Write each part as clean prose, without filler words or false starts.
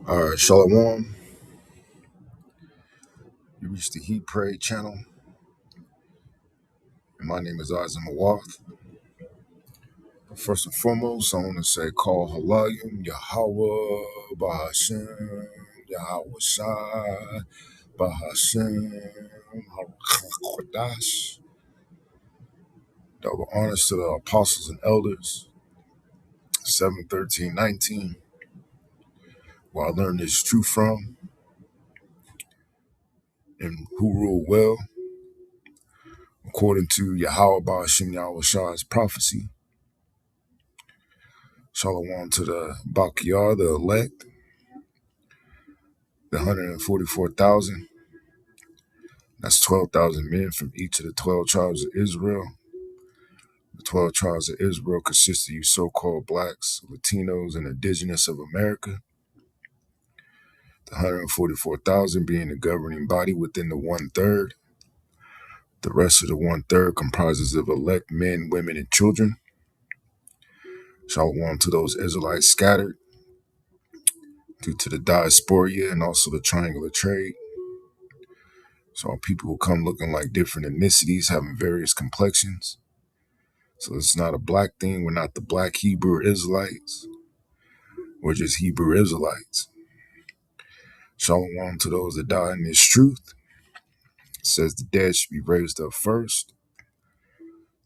All right, Shalom. You reached the Heat Pray channel, and my name is YAHAWAH'S. First and foremost, I want to say, call Halayim, Yahawah, Bahashem, Yahweh Shai, Bahashem, Harakadash. Double honors to the apostles and elders, 7:13:19, where I learned this truth from, and who rule well, according to Yahweh Bahashem, Yahweh Shai's prophecy. Shalom to the Bakyar, the elect, the 144,000. That's 12,000 men from each of the 12 tribes of Israel. The 12 tribes of Israel consist of you so-called blacks, Latinos, and indigenous of America. The 144,000 being the governing body within the one-third. The rest of the one-third comprises of elect men, women, and children. Shalom to those Israelites scattered due to the diaspora and also the triangular trade. So people who come looking like different ethnicities, having various complexions. So it's not a black thing. We're not the black Hebrew Israelites. We're just Hebrew Israelites. Shalom to those that die in this truth. It says the dead should be raised up first.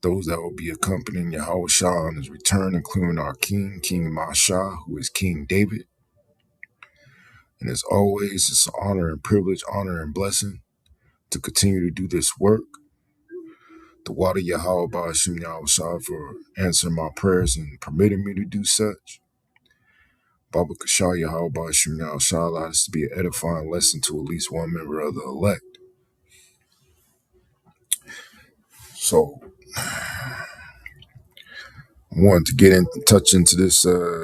Those that will be accompanying Yahweh Shah on his return, including our King, King Mashah, who is King David. And as always, it's an honor and privilege, honor and blessing to continue to do this work. The water Yahweh Ba'ashim Yahweh Shah for answering my prayers and permitting me to do such. Baba Kashah Yahweh Ba'ashim Yahweh Shah allowed us to be an edifying lesson to at least one member of the elect. So I wanted to get in, touch into this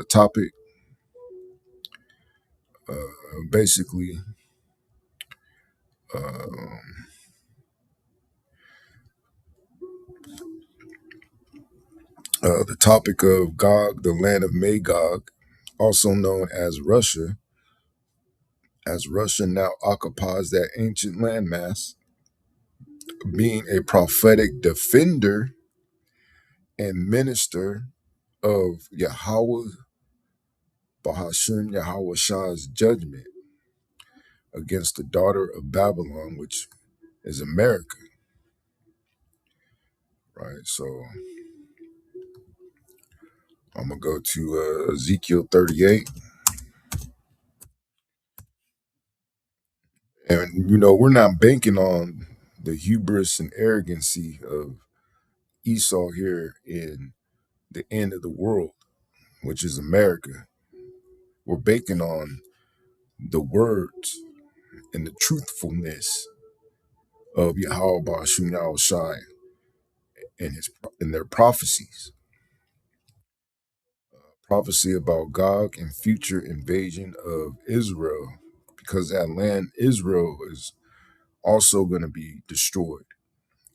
topic. Basically, the topic of Gog, the land of Magog, also known as Russia now occupies that ancient landmass, being a prophetic defender and minister of Yahweh Bahashim Yahweh Shah's judgment against the daughter of Babylon, which is America. Right, so I'm going to go to Ezekiel 38. And, we're not banking on the hubris and arrogancy of Esau here in the end of the world, which is America. We're banking on the words and the truthfulness of Yahweh Ba'ashim Yahweh Shai and their prophecies. Prophecy about Gog and future invasion of Israel, because that land, Israel, is also going to be destroyed.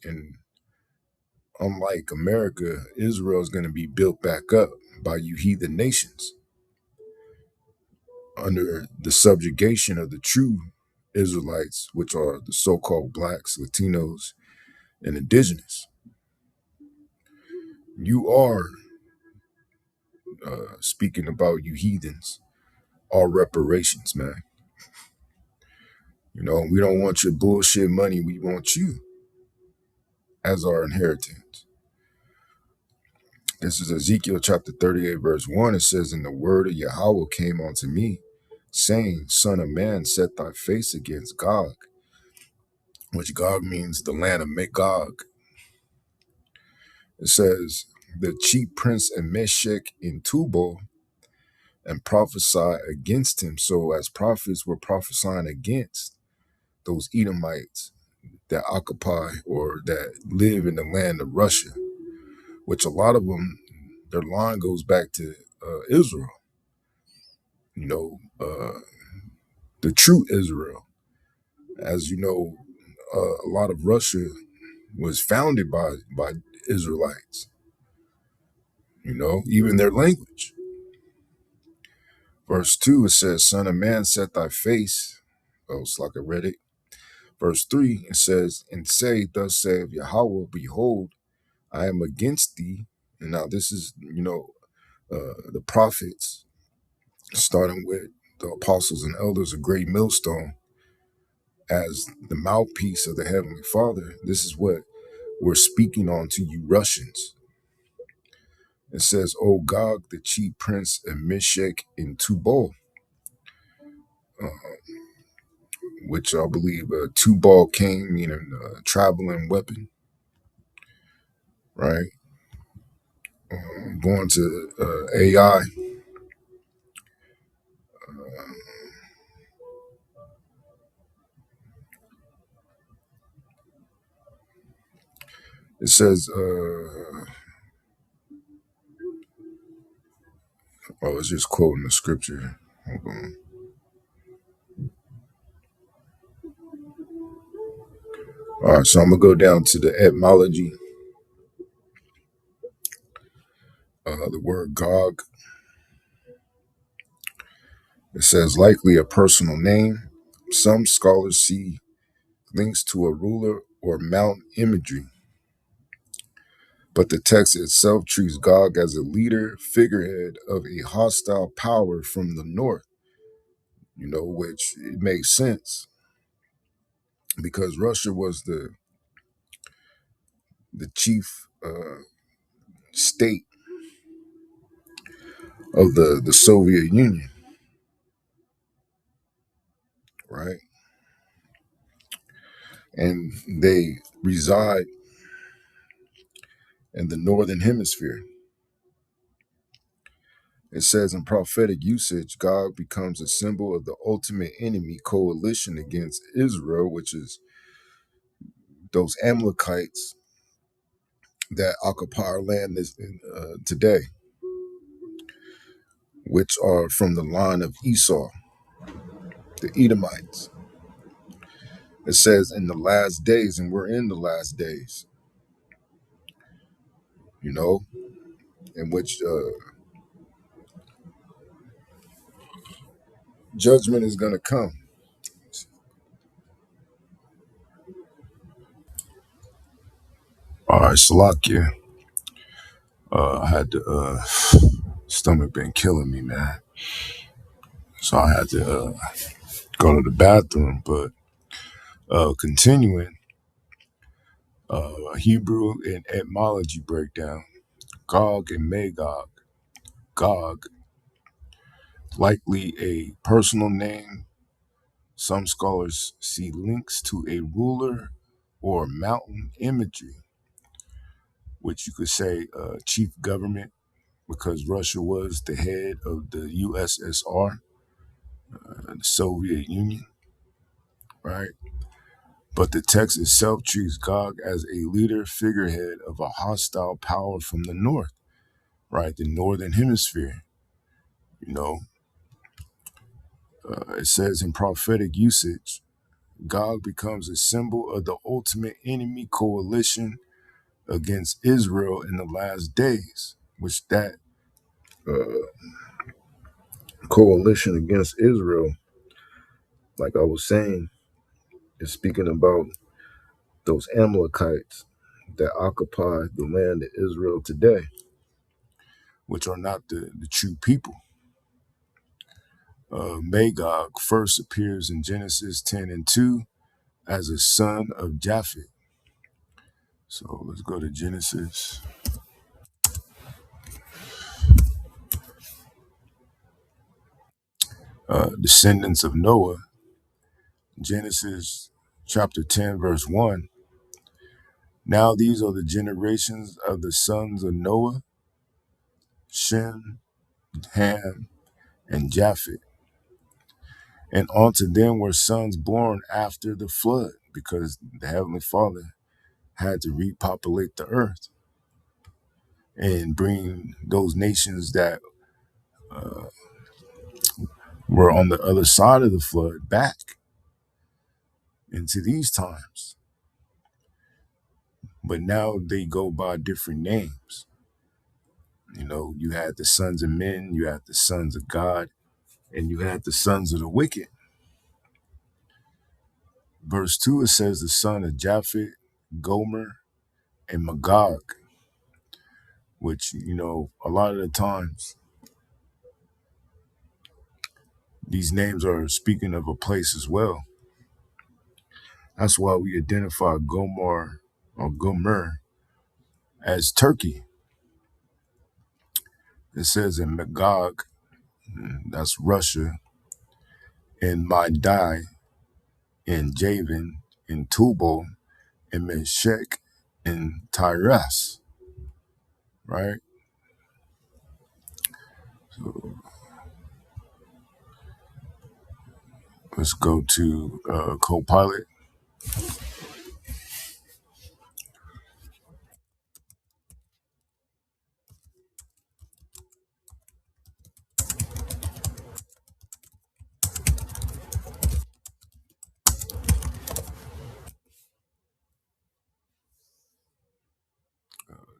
And unlike America, Israel is going to be built back up by you heathen nations under the subjugation of the true Israelites, which are the so-called blacks, Latinos, and indigenous. You are speaking about you heathens, all reparations, man. We don't want your bullshit money. We want you as our inheritance. This is Ezekiel chapter 38, verse 1. It says, "And the word of Yahweh came unto me, saying, Son of man, set thy face against Gog," which Gog means the land of Magog. It says, "The chief prince and Meshech in Tubal, and prophesy against him." So as prophets were prophesying against those Edomites that occupy or that live in the land of Russia, which a lot of them, their line goes back to Israel, the true Israel. As you know, a lot of Russia was founded by Israelites, even their language. Verse 2, it says, Son of man, set thy face. Oh, it's like I read it. Verse 3, it says, And say, Thus saith Yahweh, Behold, I am against thee. And now this is, the prophets, starting with the apostles and elders, a great millstone, as the mouthpiece of the Heavenly Father. This is what we're speaking on to you Russians. It says, O Gog, the chief prince of Meshech and Tubal, uh, which I believe Tubal king, meaning traveling weapon, right? Going to AI, it says, it's just quoting the scripture. Hold on. All right, so I'm going to go down to the etymology. The word Gog, it says likely a personal name. Some scholars see links to a ruler or mount imagery, but the text itself treats Gog as a leader, figurehead of a hostile power from the north, which it makes sense because Russia was the chief state of the Soviet Union, right? And they reside in the northern hemisphere. It says in prophetic usage, God becomes a symbol of the ultimate enemy coalition against Israel, which is those Amalekites that occupy our land today, which are from the line of Esau, the Edomites. It says in the last days, and we're in the last days, in which judgment is going to come. All right, Salakia. I had to, stomach been killing me, man. So I had to go to the bathroom. But continuing, Hebrew and etymology breakdown. Gog and Magog. Gog, likely a personal name. Some scholars see links to a ruler or mountain imagery, which you could say chief government, because Russia was the head of the USSR, the Soviet Union, right? But the text itself treats Gog as a leader figurehead of a hostile power from the north, right? The northern hemisphere, you know. It says in prophetic usage, Gog becomes a symbol of the ultimate enemy coalition against Israel in the last days, which that uh, coalition against Israel, like I was saying, is speaking about those Amalekites that occupy the land of Israel today, which are not the true people. Magog first appears in Genesis 10 and 2 as a son of Japhet. So let's go to Genesis. Descendants of Noah, Genesis chapter 10, verse 1. Now these are the generations of the sons of Noah, Shem, Ham, and Japhet. And unto them were sons born after the flood, because the Heavenly Father had to repopulate the earth and bring those nations that were on the other side of the flood back into these times. But now they go by different names. You had the sons of men, you had the sons of God, And you had the sons of the wicked. Verse 2, it says the son of Japhet, Gomer, and Magog, which, a lot of the times these names are speaking of a place as well. That's why we identify Gomer or Gomer as Turkey. It says in Magog, that's Russia, in Madai, in Javan, in Tubal, in Meshech, in Tyras, right? So let's go to Copilot.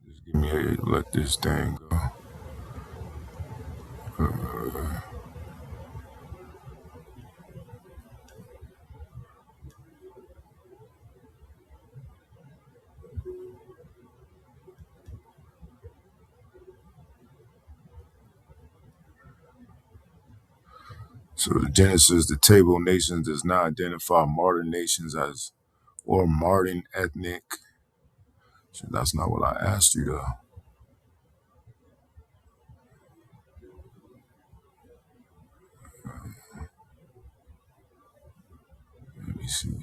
Just give me let this thing go. So the Genesis, the table of nations does not identify modern nations as or modern ethnic. So that's not what I asked you though. Let me see.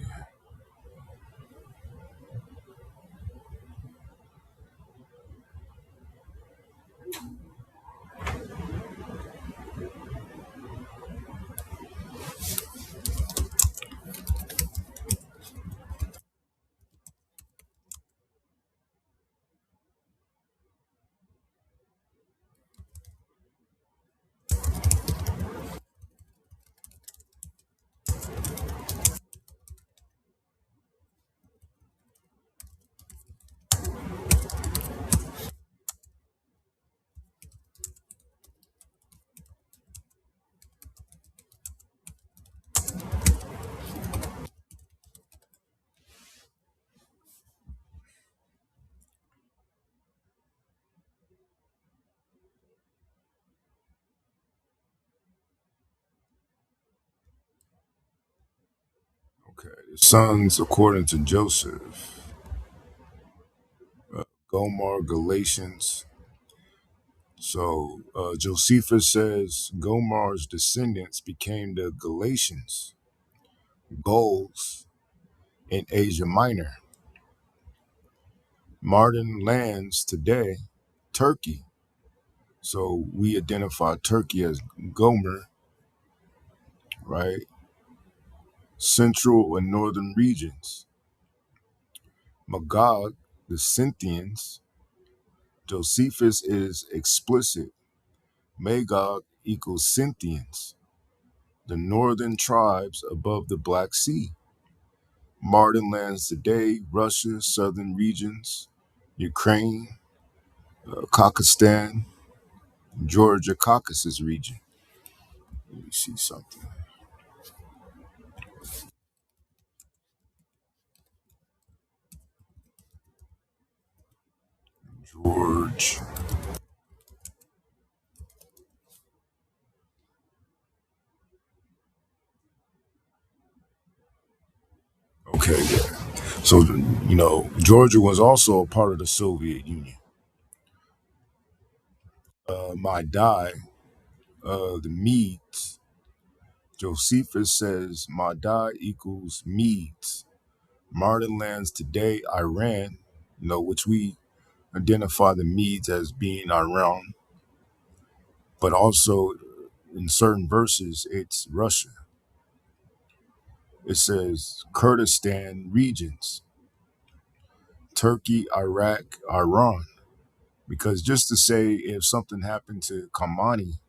Okay, the sons according to Joseph, Gomar, Galatians. So Josephus says Gomar's descendants became the Galatians, Gauls in Asia Minor. Modern lands today, Turkey. So we identify Turkey as Gomer, right? Central and northern regions. Magog, the Scythians. Josephus is explicit. Magog equals Scythians, the northern tribes above the Black Sea. Modern lands today, Russia, southern regions, Ukraine, Kakistan, Georgia, Caucasus region. Let me see something. George. Okay, yeah. So, Georgia was also a part of the Soviet Union. Madai, the Medes. Josephus says Madai equals Medes. Modern lands today, Iran, which we identify the Medes as being Iran, but also in certain verses, it's Russia. It says Kurdistan regions, Turkey, Iraq, Iran. Because just to say if something happened to Khamenei,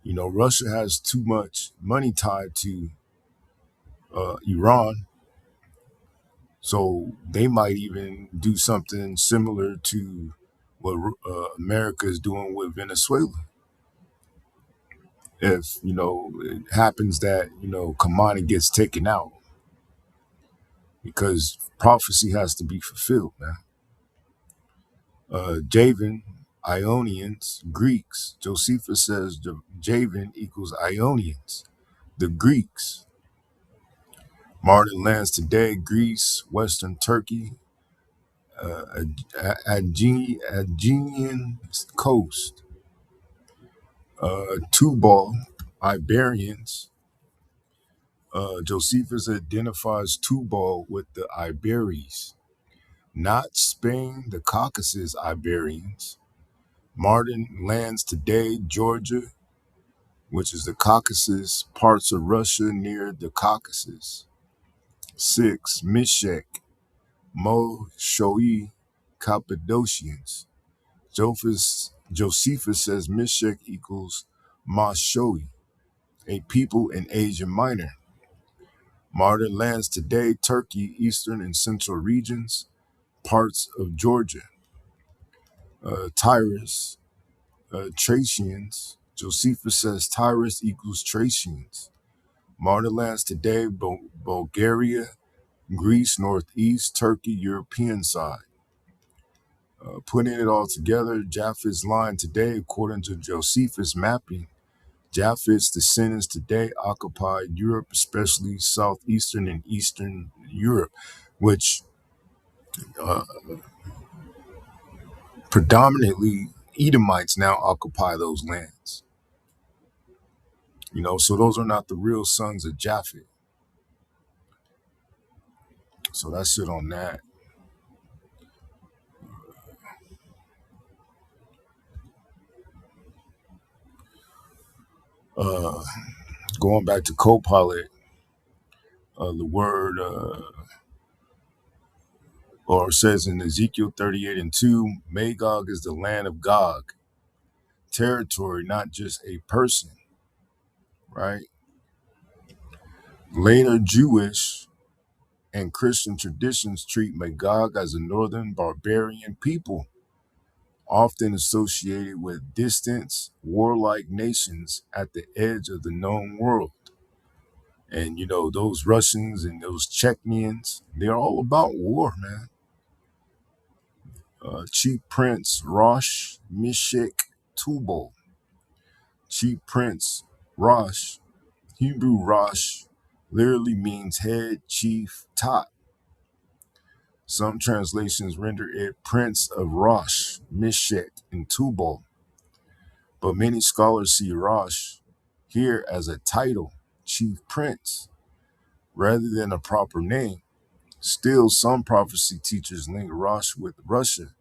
Russia has too much money tied to Iran, so they might even do something similar to what America is doing with Venezuela. if, it happens that, Kamani gets taken out, because prophecy has to be fulfilled, man. Javan, Ionians, Greeks. Josephus says Javan equals Ionians, the Greeks. Martin lands today, Greece, Western Turkey, Aegean coast. Tubal, Iberians. Josephus identifies Tubal with the Iberies, not Spain, the Caucasus Iberians. Martin lands today, Georgia, which is the Caucasus, parts of Russia near the Caucasus. 6. Meshech, Mo-Shoi, Cappadocians. Josephus says Meshech equals Ma-Shoi, a people in Asia Minor. Martin lands today, Turkey, eastern and central regions, parts of Georgia. Tyrus, Thracians. Josephus says Tyrus equals Thracians. Martin lands today, Bulgaria, Greece, northeast, Turkey, European side. Putting it all together, Japheth's line today, according to Josephus mapping, Japheth's descendants today occupied Europe, especially southeastern and eastern Europe, which predominantly Edomites now occupy those lands. So those are not the real sons of Japheth. So that's it on that. Going back to Copilot, the word, or says in Ezekiel 38:2, Magog is the land of Gog, territory, not just a person, right? Later, Jewish and Christian traditions treat Magog as a northern barbarian people, often associated with distant, warlike nations at the edge of the known world. And, those Russians and those Chechens, they're all about war, man. Chief Prince Rosh Meshech Tubal. Chief Prince Rosh, Hebrew Rosh, literally means head, chief, top. Some translations render it Prince of Rosh, Meshech, and Tubal. But many scholars see Rosh here as a title, Chief Prince, rather than a proper name. Still, some prophecy teachers link Rosh with Russia,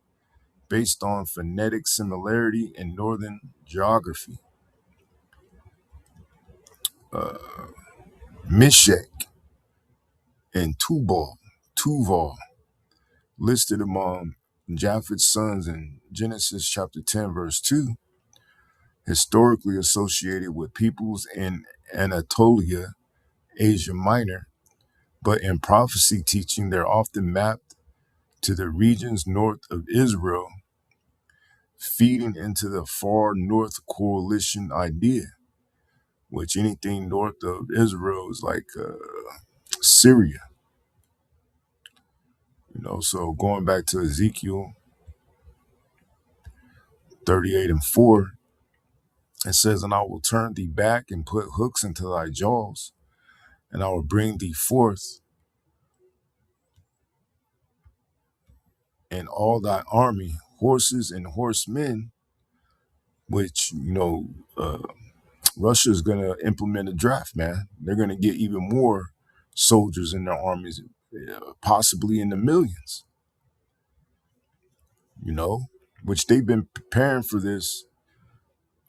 based on phonetic similarity and northern geography. Meshech and Tuval, listed among Japheth's sons in Genesis chapter 10, verse 2, historically associated with peoples in Anatolia, Asia Minor, but in prophecy teaching, they're often mapped to the regions north of Israel, feeding into the far north coalition idea, which anything north of Israel is like Syria. So going back to Ezekiel 38:4, it says, "And I will turn thee back and put hooks into thy jaws, and I will bring thee forth, and all thy army, horses and horsemen," which, Russia is going to implement a draft, man. They're going to get even more soldiers in their armies, possibly in the millions, which they've been preparing for this,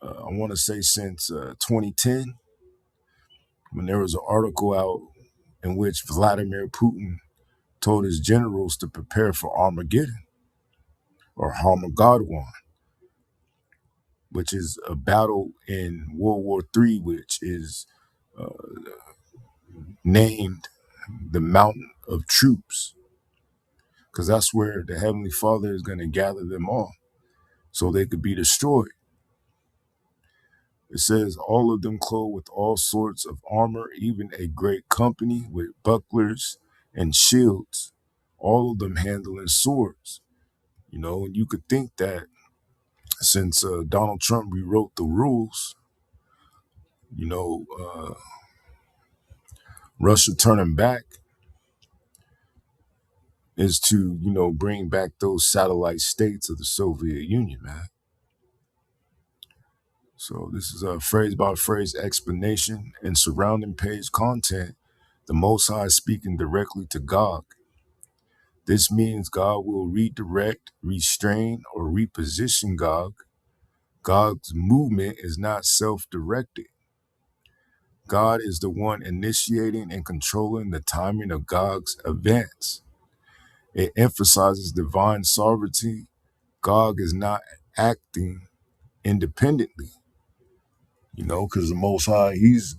I want to say since 2010, when there was an article out in which Vladimir Putin told his generals to prepare for Armageddon or Harmageddon, which is a battle in World War III, which is named the Mountain of Troops, because that's where the Heavenly Father is going to gather them all so they could be destroyed. It says, all of them clothed with all sorts of armor, even a great company with bucklers and shields, all of them handling swords. And you could think that since Donald Trump rewrote the rules, you know, uh, Russia turning back is to, bring back those satellite states of the Soviet Union, man. So this is a phrase by phrase explanation and surrounding page content. The Most High is speaking directly to Gog. This means God will redirect, restrain, or reposition Gog. Gog's movement is not self-directed. God is the one initiating and controlling the timing of Gog's events. It emphasizes divine sovereignty. Gog is not acting independently, because the Most High, he's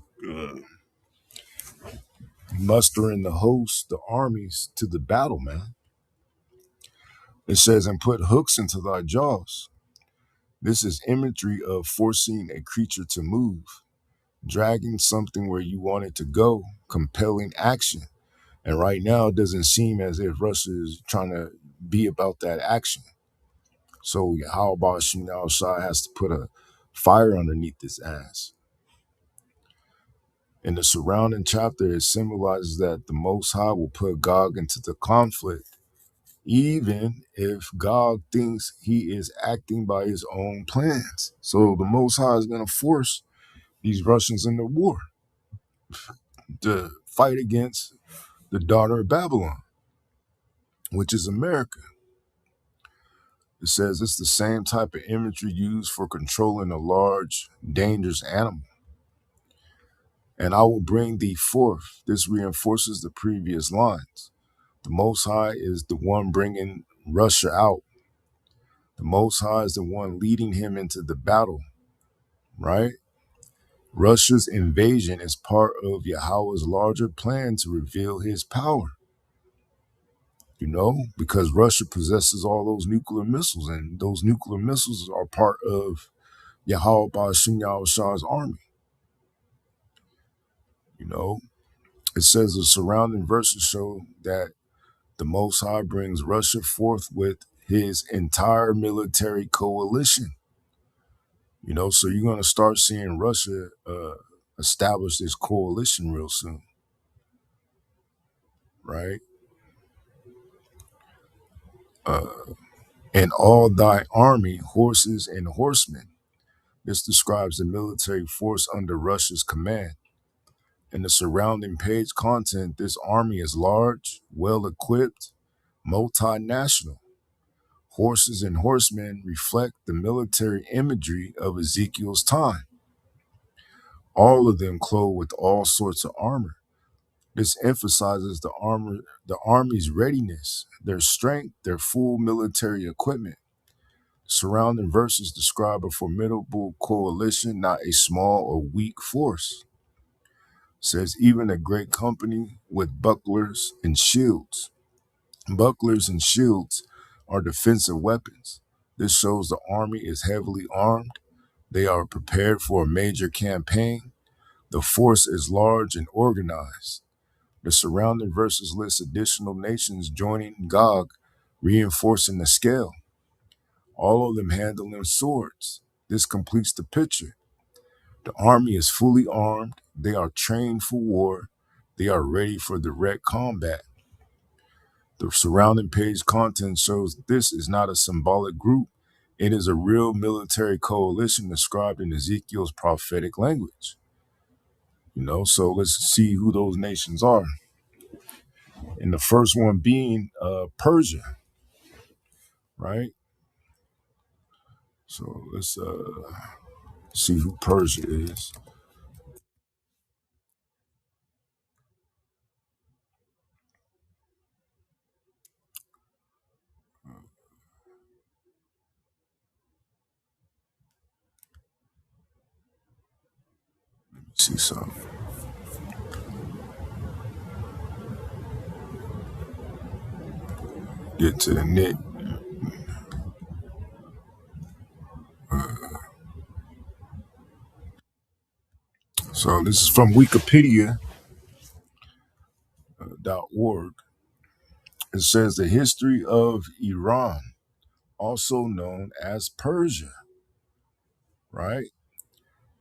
mustering the hosts, the armies to the battle, man. It says, and put hooks into thy jaws. This is imagery of forcing a creature to move, dragging something where you want it to go, compelling action. And right now, it doesn't seem as if Russia is trying to be about that action. So how about Shah has to put a fire underneath his ass? In the surrounding chapter, it symbolizes that the Most High will put Gog into the conflict, even if Gog thinks he is acting by his own plans. So the Most High is going to force these Russians into war to fight against the daughter of Babylon, which is America. It says it's the same type of imagery used for controlling a large, dangerous animal. And I will bring thee forth. This reinforces the previous lines. The Most High is the one bringing Russia out. The Most High is the one leading him into the battle, right? Russia's invasion is part of Yahawah's larger plan to reveal his power, because Russia possesses all those nuclear missiles, and those nuclear missiles are part of Yahawah Ba'ashim Shah's army. It says the surrounding verses show that the Most High brings Russia forth with his entire military coalition. So you're going to start seeing Russia establish this coalition real soon, right? And all thy army, horses and horsemen. This describes the military force under Russia's command. In the surrounding page content, this army is large, well-equipped, multinational. Horses and horsemen reflect the military imagery of Ezekiel's time. All of them clothed with all sorts of armor. This emphasizes the army's readiness, their strength, their full military equipment. Surrounding verses describe a formidable coalition, not a small or weak force. It says even a great company with bucklers and shields. Bucklers and shields are defensive weapons. This shows the army is heavily armed. They are prepared for a major campaign. The force is large and organized. The surrounding verses list additional nations joining Gog, reinforcing the scale. All of them handling swords. This completes the picture. The army is fully armed. They are trained for war. They are ready for direct combat. The surrounding page content shows this is not a symbolic group. It is a real military coalition described in Ezekiel's prophetic language. So let's see who those nations are. And the first one being Persia, right? So let's see who Persia is. See something. Get to the nit. So this is from Wikipedia.org. It says the history of Iran, also known as Persia, right,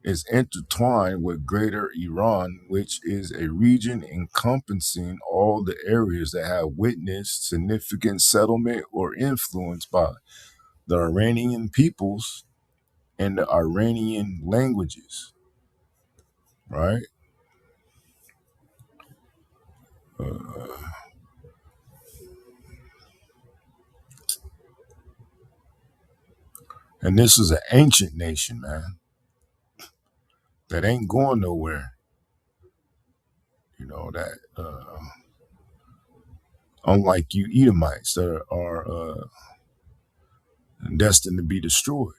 is intertwined with Greater Iran, which is a region encompassing all the areas that have witnessed significant settlement or influence by the Iranian peoples and the Iranian languages, right? And this is an ancient nation, man, that ain't going nowhere. That unlike you Edomites that are destined to be destroyed.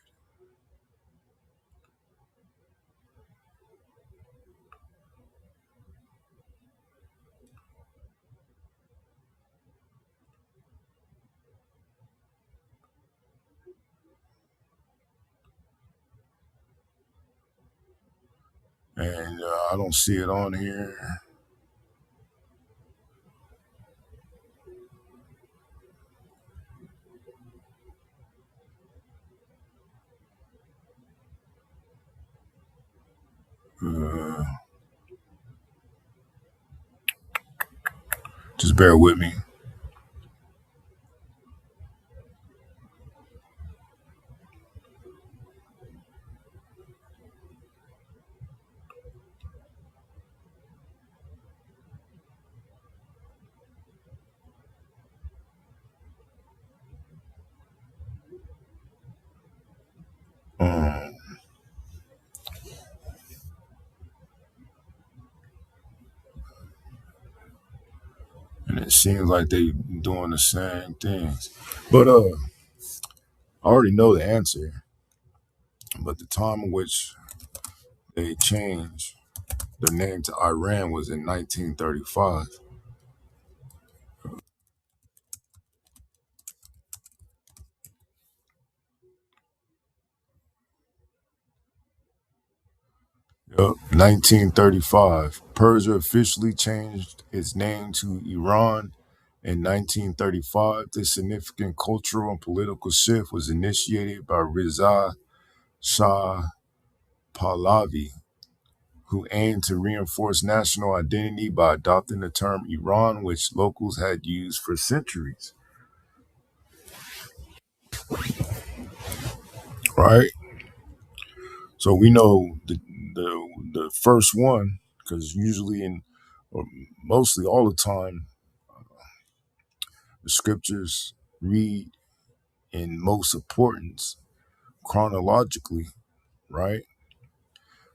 And I don't see it on here. Uh, just bear with me. Um, and it seems like they doing the same things. But I already know the answer. But the time in which they changed the name to Iran was in 1935. 1935. Persia officially changed its name to Iran in 1935. This significant cultural and political shift was initiated by Reza Shah Pahlavi, who aimed to reinforce national identity by adopting the term Iran, which locals had used for centuries. Right? So we know the first one, because usually or mostly all the time, the scriptures read in most importance chronologically, right?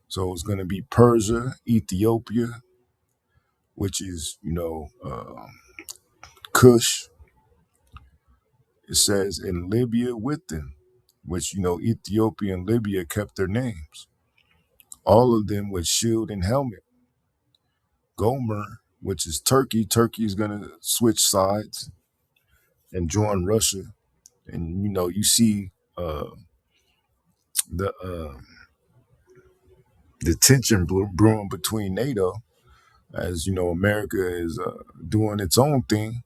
So it's going to be Persia, Ethiopia, which is, Cush. It says in Libya with them, which, Ethiopia and Libya kept their names. All of them with shield and helmet. Gomer, which is Turkey. Turkey is going to switch sides and join Russia. And, you see the the tension brewing between NATO as, America is doing its own thing,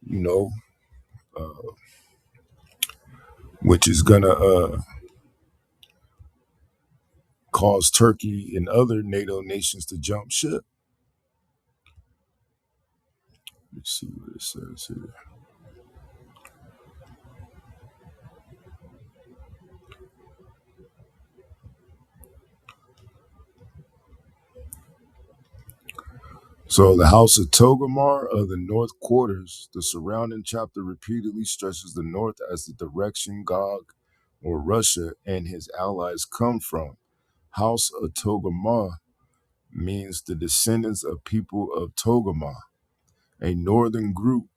you know, which is going to cause Turkey and other NATO nations to jump ship. Let's see what it says here. So the House of Togomar of the North Quarters, the surrounding chapter repeatedly stresses the North as the direction Gog or Russia and his allies come from. House of Togomar means the descendants of people of Togomar, a northern group,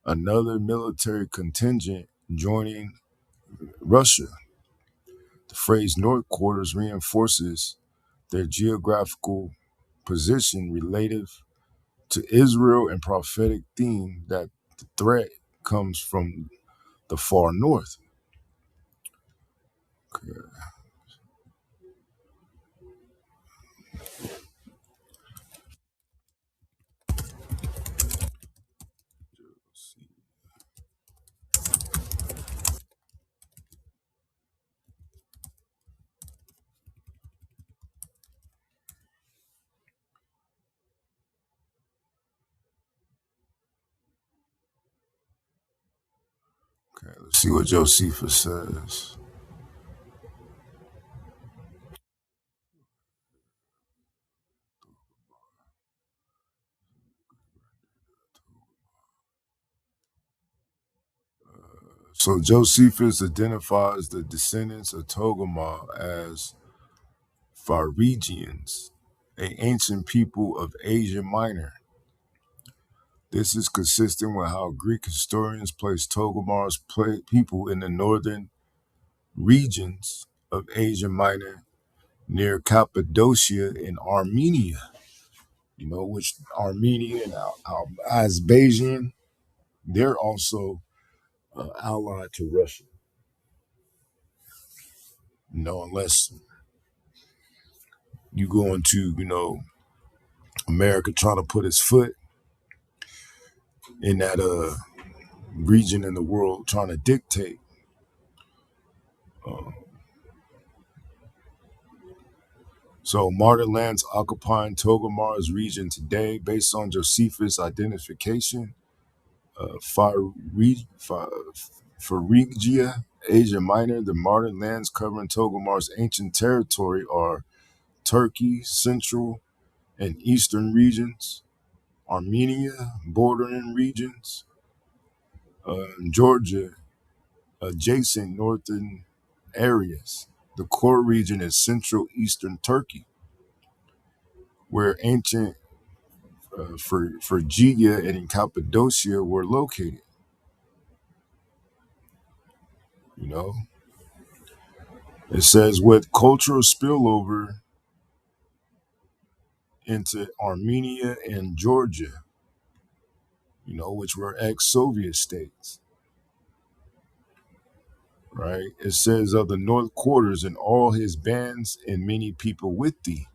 another military contingent joining Russia. The phrase North Quarters reinforces their geographical position relative to Israel and prophetic theme that the threat comes from the far north. Okay. Okay, let's see what Josephus says. So Josephus identifies the descendants of Togarmah as Phrygians, a ancient people of Asia Minor. This is consistent with how Greek historians place Togarmah's people in the northern regions of Asia Minor near Cappadocia and Armenia. You know, which Armenia and Azerbaijan, they're also allied to Russia. You know, unless you go into, America trying to put its foot in that region in the world, trying to dictate. Uh, so Martyr lands occupying Togarmah's region today, based on Josephus' identification. Phrygia, Asia Minor, the Martyr lands covering Togarmah's ancient territory are Turkey, central and eastern regions, Armenia, bordering regions, Georgia, adjacent northern areas. The core region is central eastern Turkey, where ancient Phrygia and Cappadocia were located. You know, it says with cultural spillover into Armenia and Georgia, which were ex-Soviet states, right? It says of the north quarters and all his bands and many people with thee,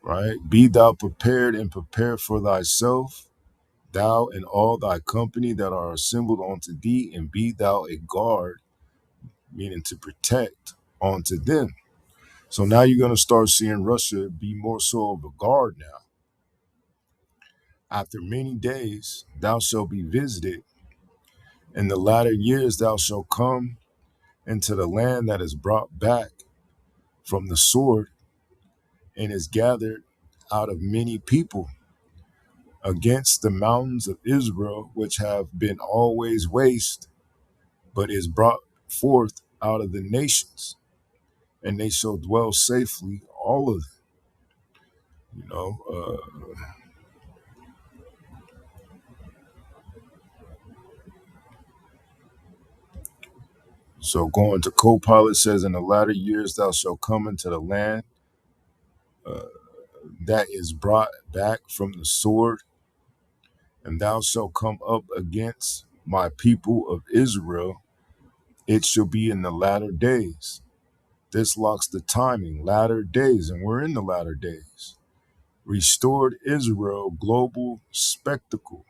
right? Be thou prepared and prepare for thyself, thou and all thy company that are assembled unto thee, and be thou a guard, meaning to protect unto them. So now you're going to start seeing Russia be more so of a guard now. After many days, thou shalt be visited. In the latter years, thou shalt come into the land that is brought back from the sword and is gathered out of many people against the mountains of Israel, which have been always waste, but is brought forth out of the nations, and they shall dwell safely, all of them. You know, so going to co-pilot says, in the latter years thou shalt come into the land uh, that is brought back from the sword, and thou shalt come up against my people of Israel. It shall be in the latter days. This locks the timing, latter days, and we're in the latter days. Restored Israel global spectacle.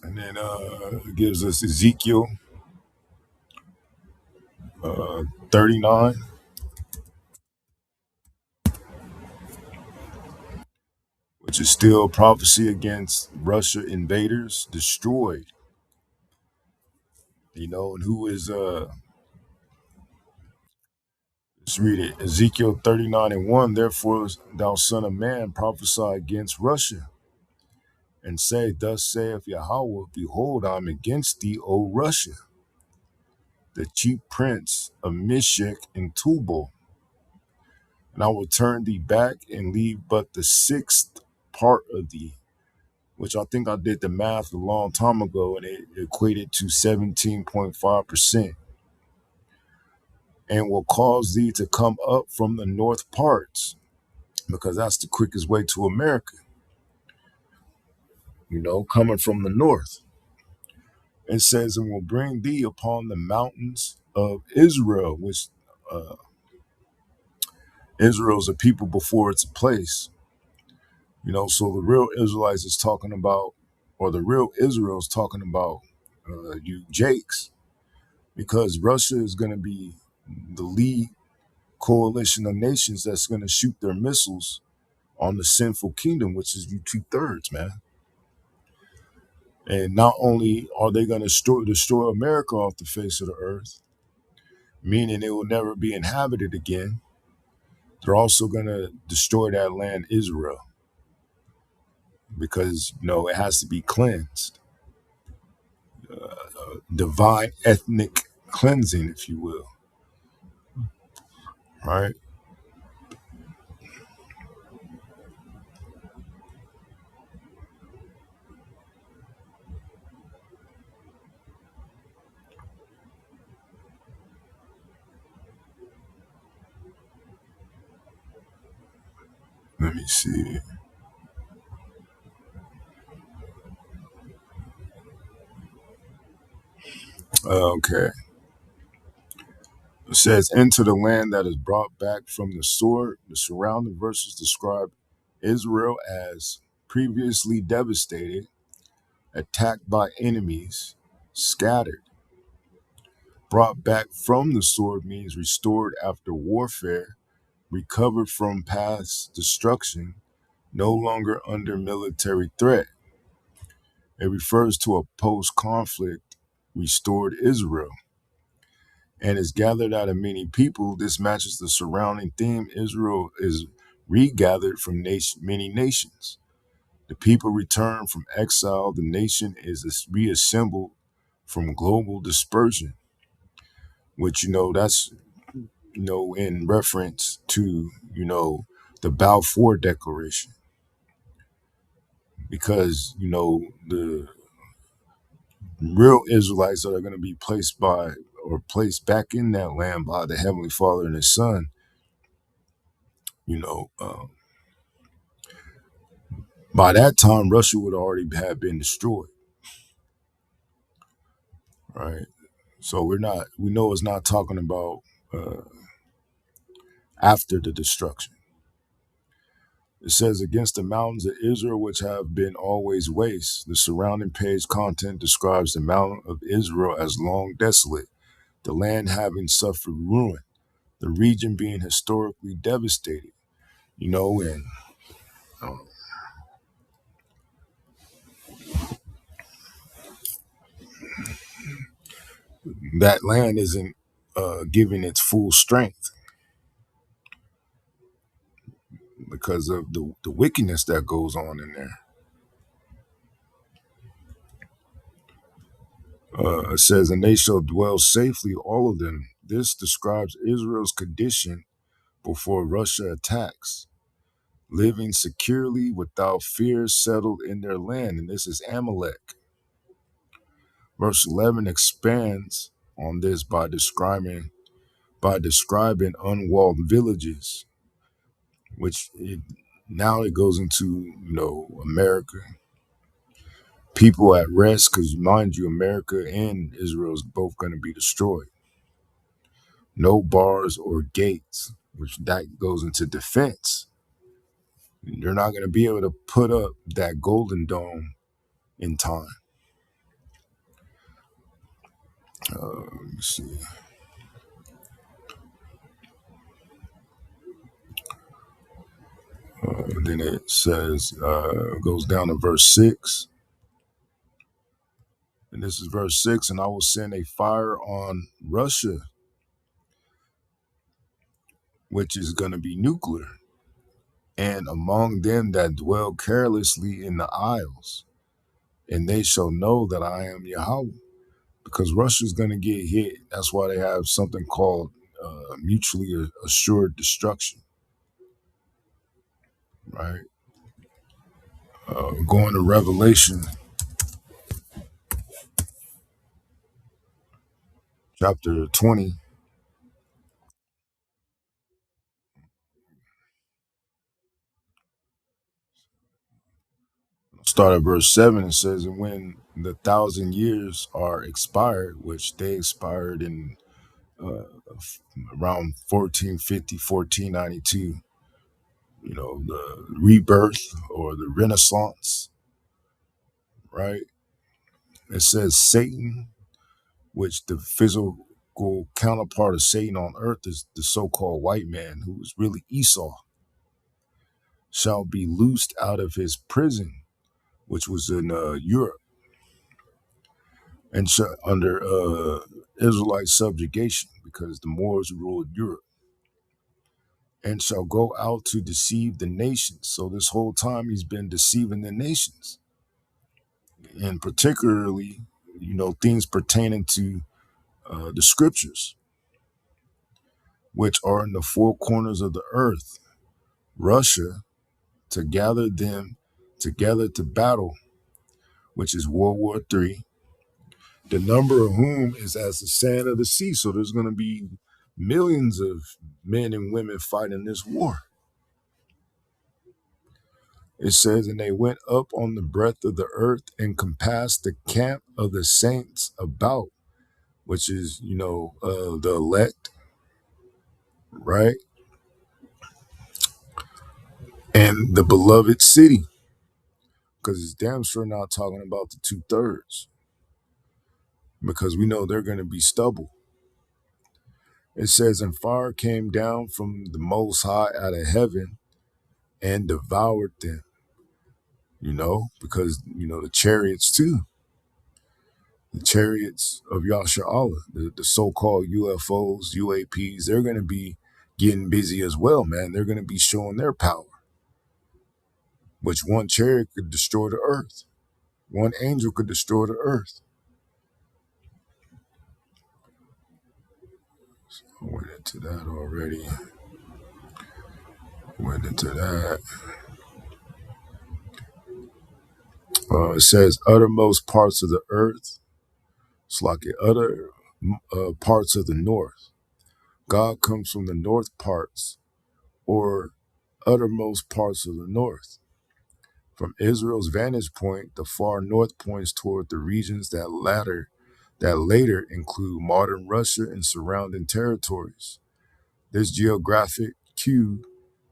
And then it gives us Ezekiel 39, which is still prophecy against Russia invaders, destroyed. And who is, let's read it. Ezekiel 39 and 1, therefore, thou son of man, prophesy against Russia, and say, thus saith Yahweh, behold, I am against thee, O Russia, the chief prince of Meshech and Tubal, and I will turn thee back and leave but the sixth part of thee, which I think I did the math a long time ago, and it equated to 17.5%, and will cause thee to come up from the north parts, because that's the quickest way to America, coming from the north. It says, and will bring thee upon the mountains of Israel, which Israel is a people before it's a place. So the real Israelites is talking about, or the real Israel is talking about you Jakes, because Russia is going to be the lead coalition of nations that's going to shoot their missiles on the sinful kingdom, which is you 2/3, man. And not only are they going to destroy America off the face of the earth, meaning it will never be inhabited again, they're also going to destroy that land, Israel, because, it has to be cleansed. Divine ethnic cleansing, if you will, right? Let me see. Okay. It says, enter the land that is brought back from the sword. The surrounding verses describe Israel as previously devastated, attacked by enemies, scattered. Brought back from the sword means restored after warfare, recovered from past destruction, no longer under military threat. It refers to a post-conflict restored Israel and is gathered out of many people. This matches the surrounding theme. Israel is regathered from many nations. The people return from exile. The nation is reassembled from global dispersion, which, that's, in reference to, the Balfour Declaration, because, the real Israelites that are going to be placed back in that land by the Heavenly Father and His Son, you know, um, by that time, Russia would already have been destroyed, right? So we know it's not talking about uh, after the destruction. It says, against the mountains of Israel, which have been always waste. The surrounding page content describes the mountain of Israel as long desolate, the land having suffered ruin, the region being historically devastated, and um, that land isn't given its full strength because of the wickedness that goes on in there. It says, and they shall dwell safely, all of them. This describes Israel's condition before Russia attacks, living securely without fear, settled in their land. And this is Amalek. Verse 11 expands on this by describing unwalled villages, which now it goes into, America. People at rest, because mind you, America and Israel is both going to be destroyed. No bars or gates, which that goes into defense. You're not going to be able to put up that golden dome in time. Let me see. Then it says, goes down to verse 6. And this is verse 6. And I will send a fire on Russia, which is going to be nuclear, and among them that dwell carelessly in the isles. And they shall know that I am Yahweh. Because Russia's going to get hit. That's why they have something called mutually assured destruction, right? Going to Revelation chapter 20, start at verse 7. It says, and when the 1,000 years are expired, which they expired in uh, around 1450, 1492, the rebirth or the Renaissance, right? It says Satan, which the physical counterpart of Satan on earth is the so-called white man, who is really Esau, shall be loosed out of his prison, which was in Europe, and under Israelite subjugation, because the Moors ruled Europe, and shall go out to deceive the nations. So this whole time he's been deceiving the nations, and particularly, things pertaining to the scriptures, which are in the four corners of the earth. Russia, to gather them together to battle, which is World War III, the number of whom is as the sand of the sea. So there's going to be millions of men and women fighting this war. It says, and they went up on the breadth of the earth and compassed the camp of the saints about, which is, the elect, right? And the beloved city, because it's damn sure not talking about the 2/3, because we know they're going to be stubble. It says, and fire came down from the Most High out of heaven and devoured them, because, the chariots too, the chariots of Yasharallah, the so-called UFOs, UAPs, they're going to be getting busy as well, man. They're going to be showing their power, which one chariot could destroy the earth. One angel could destroy the earth. I went into that already. It says uttermost parts of the earth. It's like the other parts of the north. God comes from the north parts, or uttermost parts of the north. From Israel's vantage point, the far north points toward the regions that later include modern Russia and surrounding territories. This geographic cue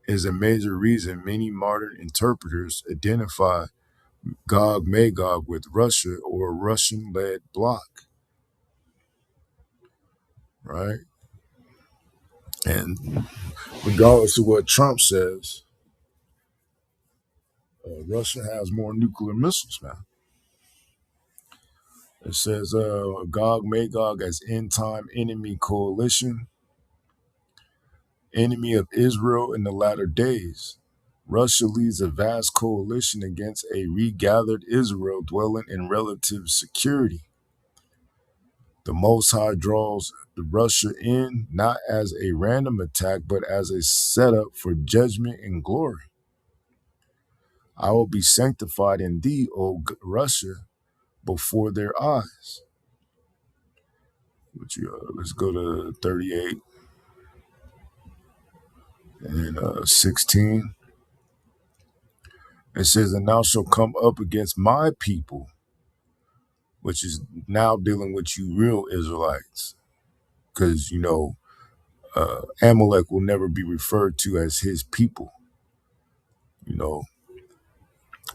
is a major reason many modern interpreters identify Gog Magog with Russia or a Russian-led bloc, right? And regardless of what Trump says, Russia has more nuclear missiles now. It says Gog Magog as end-time enemy coalition, enemy of Israel in the latter days. Russia leads a vast coalition against a regathered Israel dwelling in relative security. The Most High draws Russia in not as a random attack, but as a setup for judgment and glory. I will be sanctified in thee, O Russia, before their eyes. Let's go to 38 and 16. It says, and thou shalt come up against my people, which is now dealing with you real Israelites. Because, Amalek will never be referred to as his people,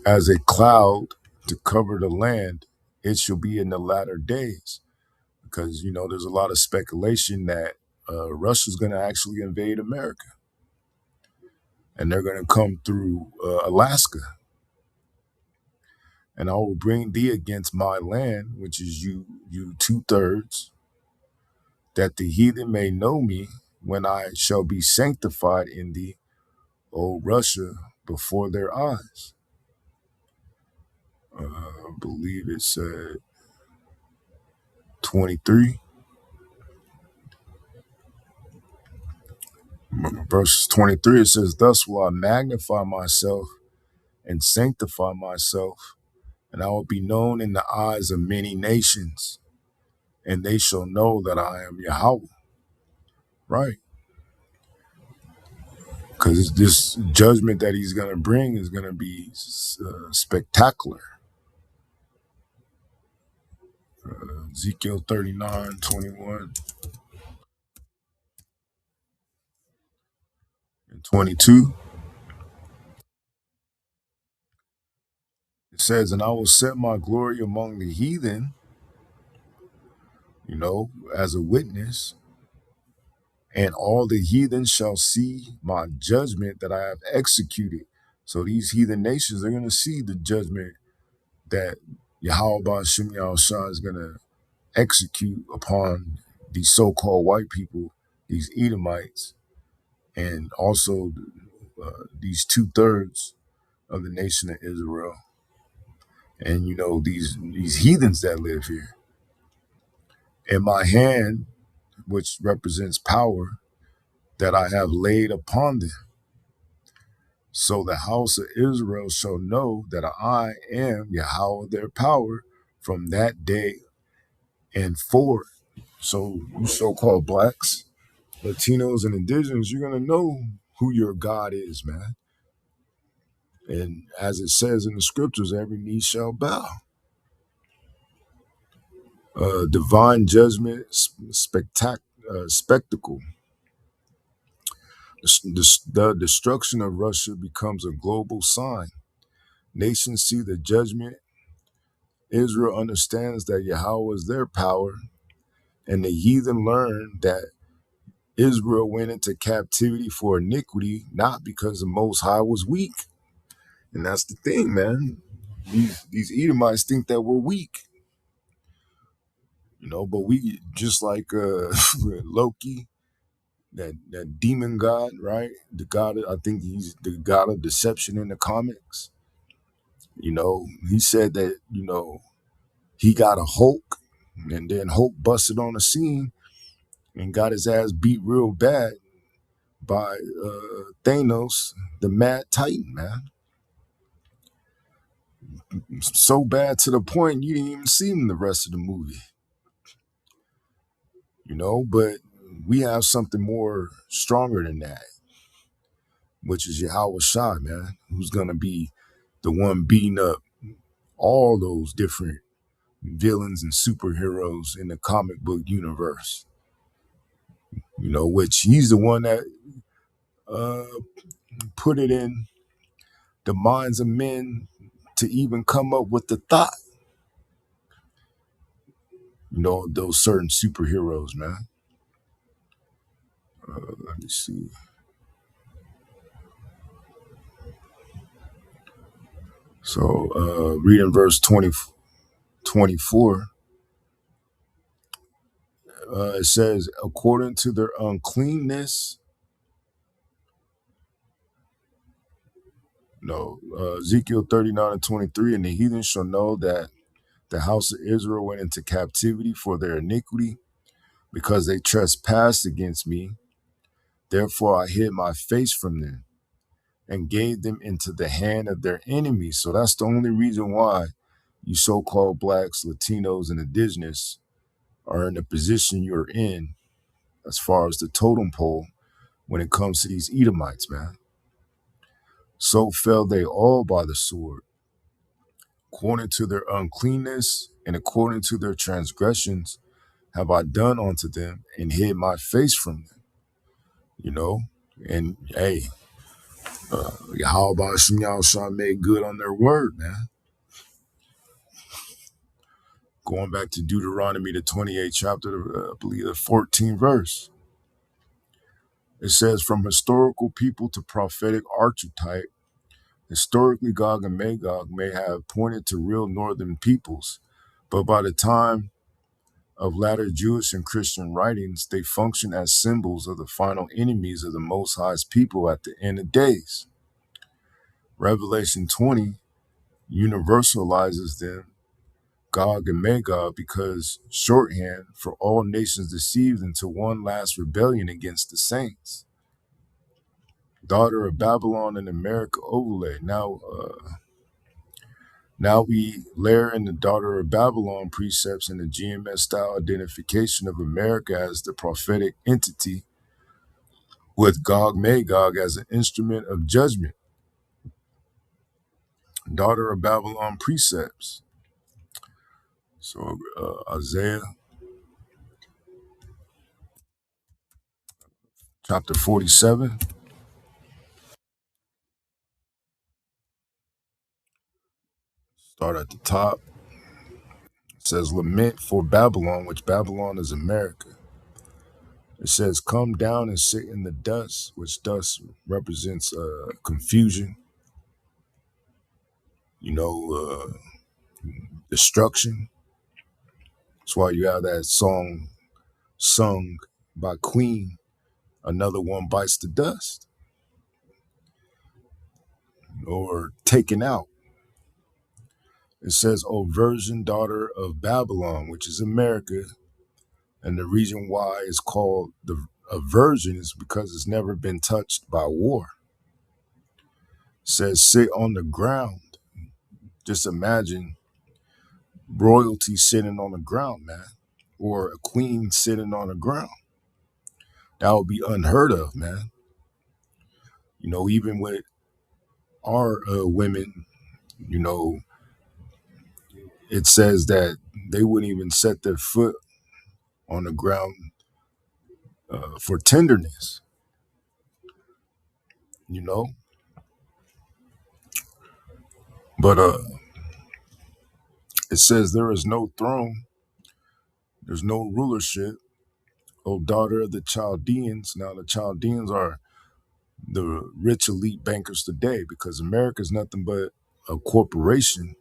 as a cloud to cover the land, it shall be in the latter days. Because, there's a lot of speculation that Russia's going to actually invade America. And they're going to come through Alaska. And I will bring thee against my land, which is you 2/3, that the heathen may know me when I shall be sanctified in thee, O Russia, before their eyes. I believe it said 23. Verse 23, it says, thus will I magnify myself and sanctify myself, and I will be known in the eyes of many nations, and they shall know that I am Yahweh. Right? Because this judgment that he's going to bring is going to be spectacular. Ezekiel 39:21 and 22. It says, and I will set my glory among the heathen, as a witness, and all the heathen shall see my judgment that I have executed. So these heathen nations are going to see the judgment that YAHAWAH'S is going to execute upon these so-called white people, these Edomites, and also these 2/3 of the nation of Israel, and these heathens that live here. In my hand, which represents power, that I have laid upon them. So the house of Israel shall know that I am Yahweh their power from that day and forward. So you so-called blacks, Latinos, and indigenous, you're going to know who your God is, man. And as it says in the scriptures, every knee shall bow. Divine judgment, spectacle. The destruction of Russia becomes a global sign. Nations see the judgment. Israel understands that Yahweh is their power, and the heathen learn that Israel went into captivity for iniquity, not because the Most High was weak. And that's the thing, man. These Edomites think that we're weak, but we, just like Loki, that demon god, right? The god, I think he's the god of deception in the comics. He said that, he got a Hulk, and then Hulk busted on the scene and got his ass beat real bad by Thanos, the Mad Titan, man. So bad to the point you didn't even see him the rest of the movie. But we have something more stronger than that, which is Yahweh Shai, man, who's going to be the one beating up all those different villains and superheroes in the comic book universe. Which he's the one that put it in the minds of men to even come up with the thought, those certain superheroes, man. Let me see. So reading verse 24, it says, according to their uncleanness, Ezekiel 39:23, and the heathen shall know that the house of Israel went into captivity for their iniquity, because they trespassed against me. Therefore I hid my face from them and gave them into the hand of their enemies. So that's the only reason why you so-called blacks, Latinos, and indigenous are in the position you're in as far as the totem pole when it comes to these Edomites, man. So fell they all by the sword, according to their uncleanness and according to their transgressions have I done unto them and hid my face from them. And hey, YAHAWAH'S made good on their word, man. Going back to Deuteronomy, the 28th chapter, I believe the 14th verse. It says, from historical people to prophetic archetype, historically Gog and Magog may have pointed to real northern peoples, but by the time of latter Jewish and Christian writings, they function as symbols of the final enemies of the Most High's people at the end of days. Revelation 20 universalizes them, Gog and Magog, because shorthand for all nations deceived into one last rebellion against the saints. Daughter of Babylon and America overlay. Now we layer in the daughter of Babylon precepts and the GMS style identification of America as the prophetic entity, with Gog Magog as an instrument of judgment. Daughter of Babylon precepts. So Isaiah chapter 47. Start at the top. It says, lament for Babylon, which Babylon is America. It says, come down and sit in the dust, which dust represents confusion. you know, destruction. That's why you have that song sung by Queen, Another One Bites the Dust, or Taken Out. It says, O virgin daughter of Babylon, which is America. And the reason why it's called a virgin is because it's never been touched by war. It says, sit on the ground. Just imagine royalty sitting on the ground, man, or a queen sitting on the ground. That would be unheard of, man. You know, even with our women, you know, it says that they wouldn't even set their foot on the ground for tenderness, you know. But it says there is no throne, there's no rulership, O daughter of the Chaldeans. Now the Chaldeans are the rich elite bankers today, because America is nothing but a corporation,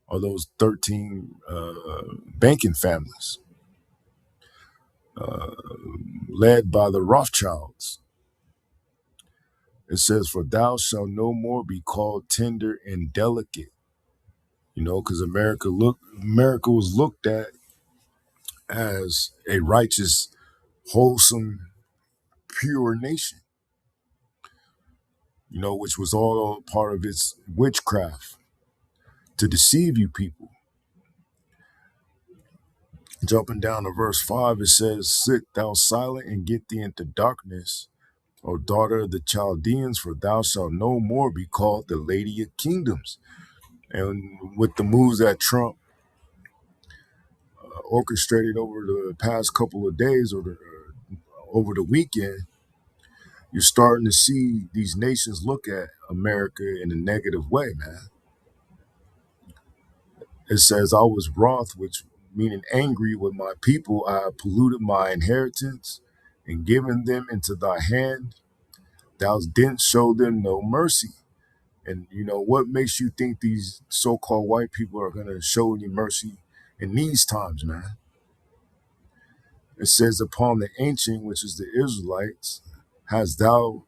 or those 13 banking families led by the Rothschilds. It says, for thou shalt no more be called tender and delicate. You know, because America was looked at as a righteous, wholesome, pure nation, you know, which was all part of its witchcraft to deceive you people. Jumping down to verse 5, it says, sit thou silent and get thee into darkness, O daughter of the Chaldeans, for thou shalt no more be called the Lady of Kingdoms. And with the moves that Trump orchestrated over the past couple of days, or over the weekend, you're starting to see these nations look at America in a negative way, man. It says, I was wroth, which meaning angry with my people. I have polluted my inheritance and given them into thy hand. Thou didn't show them no mercy. And you know, what makes you think these so-called white people are going to show any mercy in these times, man? It says, upon the ancient, which is the Israelites, hast thou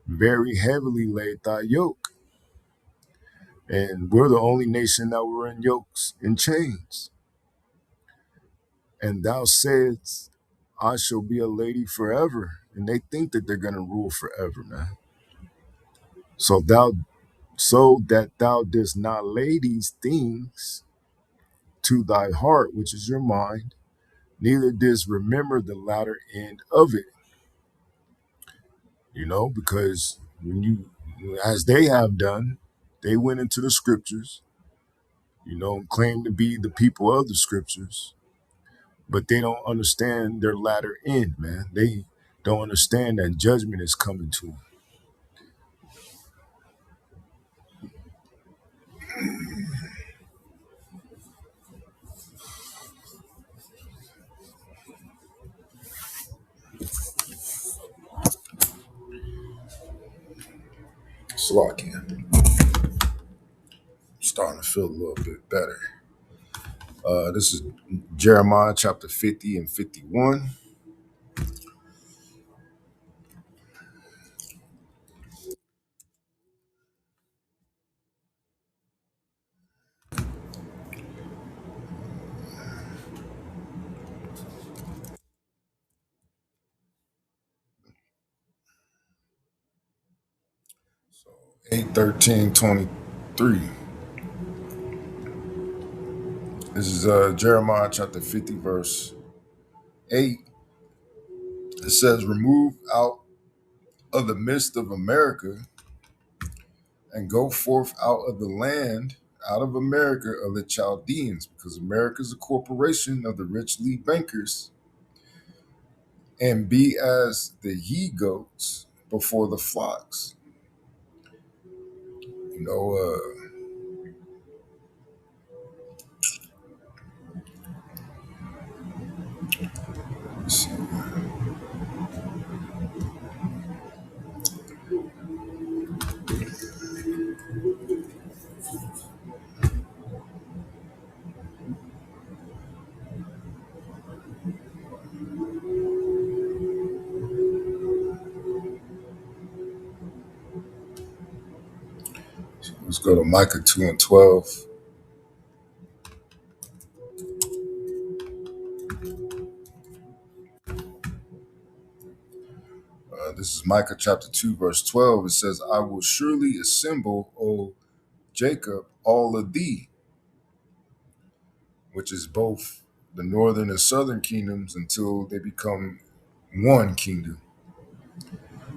very heavily laid thy yoke. And we're the only nation that were in yokes and chains. And thou saidst, I shall be a lady forever. And they think that they're going to rule forever, man. So that thou didst not lay these things to thy heart, which is your mind, neither didst remember the latter end of it. You know, because when you, as they have done, they went into the scriptures, you know, and claimed to be the people of the scriptures, but they don't understand their latter end, man. They don't understand that judgment is coming to them. Slovakia. Starting to feel a little bit better. This is Jeremiah chapter 50 and 51. So 8:13:23. This is Jeremiah chapter 50, verse 8. It says, remove out of the midst of America and go forth out of the land, out of America, of the Chaldeans, because America is a corporation of the rich lead bankers, and be as the he goats before the flocks. You know, let's see. Let's go to Micah 2 and 12. This is Micah chapter 2, verse 12. It says, I will surely assemble, O Jacob, all of thee, which is both the northern and southern kingdoms, until they become one kingdom.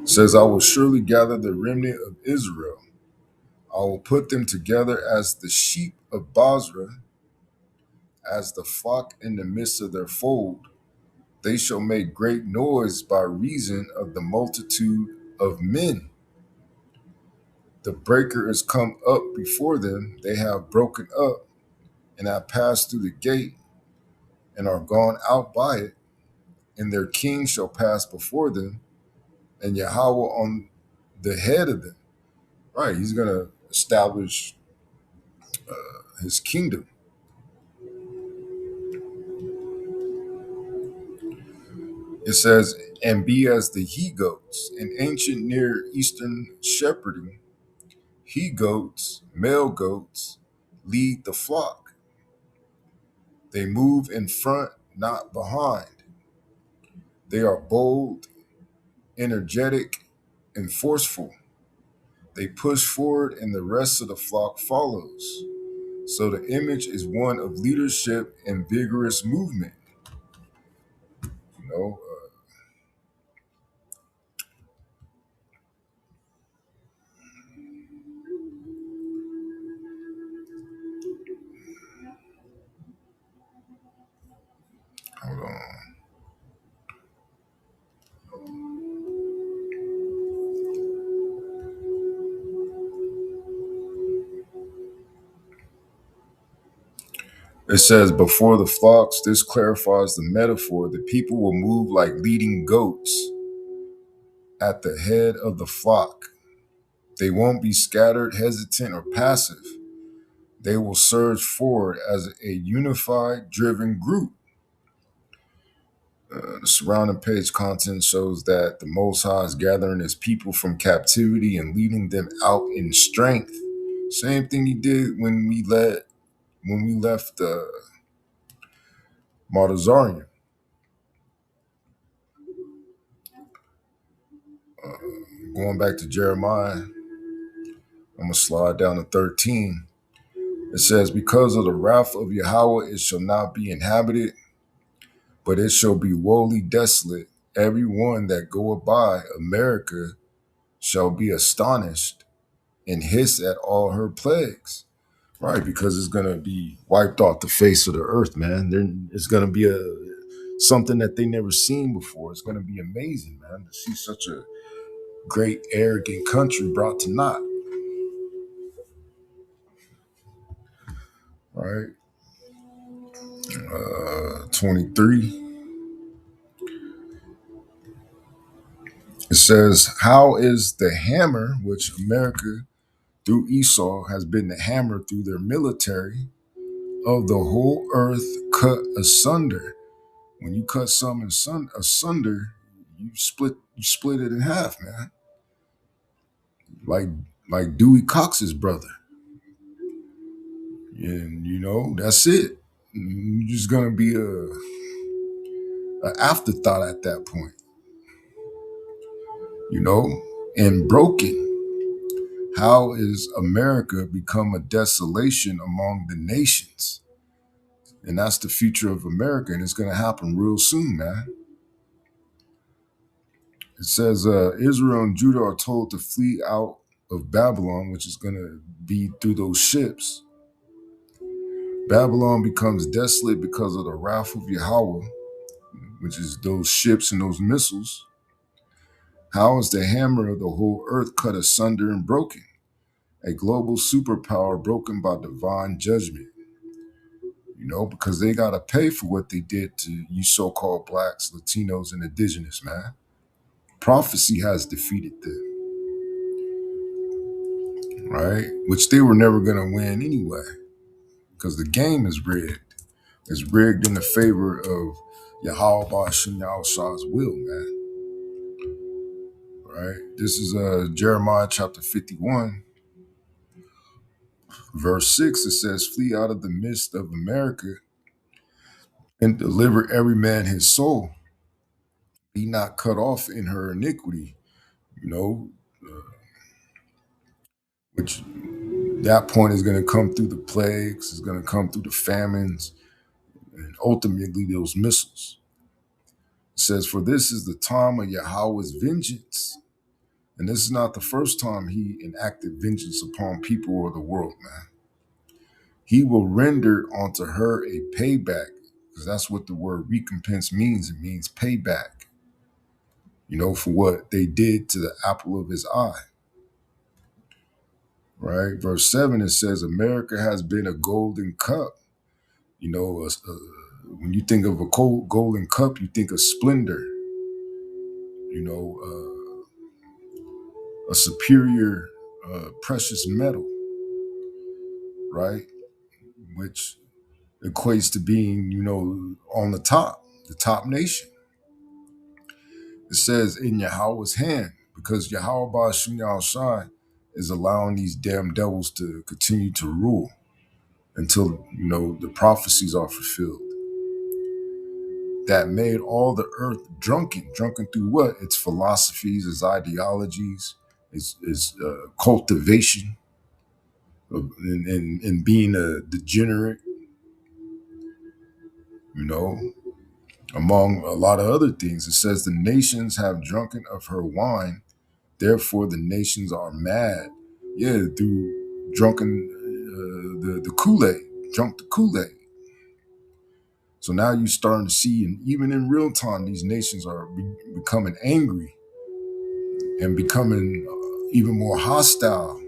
It says, I will surely gather the remnant of Israel. I will put them together as the sheep of Basra, as the flock in the midst of their fold. They shall make great noise by reason of the multitude of men. The breaker is come up before them. They have broken up and have passed through the gate and are gone out by it. And their king shall pass before them, and Yahweh on the head of them. Right, he's going to establish his kingdom. It says, and be as the he-goats, an ancient Near Eastern shepherding. He-goats, male goats, lead the flock. They move in front, not behind. They are bold, energetic, and forceful. They push forward and the rest of the flock follows. So the image is one of leadership and vigorous movement. You know, hold on. It says, before the flocks, this clarifies the metaphor. The people will move like leading goats at the head of the flock. They won't be scattered, hesitant, or passive. They will surge forward as a unified, driven group. The surrounding page content shows that the Most High is gathering his people from captivity and leading them out in strength. Same thing he did when we left Martazarian. Going back to Jeremiah, I'm going to slide down to 13. It says, because of the wrath of Yahweh, it shall not be inhabited, but it shall be woefully desolate. Every one that goeth by America shall be astonished and hiss at all her plagues. Right, because it's going to be wiped off the face of the earth, man. It's going to be something that they never seen before. It's going to be amazing, man, to see such a great, arrogant country brought to naught. Right. 23. It says, how is the hammer, which America through Esau has been the hammer through their military, of the whole earth cut asunder? When you cut something asunder, you split it in half, man. Like Dewey Cox's brother. And that's it. You're just gonna be an afterthought at that point. And broken. How is America become a desolation among the nations? And that's the future of America, and it's going to happen real soon, man. It says Israel and Judah are told to flee out of Babylon, which is going to be through those ships. Babylon becomes desolate because of the wrath of Yahweh, which is those ships and those missiles. How is the hammer of the whole earth cut asunder and broken? A global superpower broken by divine judgment. Because they got to pay for what they did to you so-called blacks, Latinos, and indigenous, man. Prophecy has defeated them, right? Which they were never going to win anyway, because the game is rigged. It's rigged in the favor of YAHAWAH'S will, man. Right? This is Jeremiah chapter 51. Verse 6, it says, flee out of the midst of America and deliver every man his soul. Be not cut off in her iniquity. You know, which that point is going to come through the plagues, is going to come through the famines, and ultimately those missiles. It says, for this is the time of Yahawah's vengeance. And this is not the first time he enacted vengeance upon people or the world, man. He will render unto her a payback, because that's what the word recompense means. It means payback, for what they did to the apple of his eye, right? Verse 7, it says, America has been a golden cup. When you think of a golden cup, you think of splendor, a superior precious metal, right? Which equates to being, on the top nation. It says in Yahweh's hand, because Yahweh Ba'ashim Yahushai is allowing these damn devils to continue to rule until, the prophecies are fulfilled. That made all the earth drunken. Drunken through what? Its philosophies, its ideologies, its cultivation, and being a degenerate, among a lot of other things. It says the nations have drunken of her wine, therefore the nations are mad. Yeah, through drunken the Kool-Aid, drunk the Kool-Aid. So now you're starting to see, and even in real time, these nations are becoming angry and becoming even more hostile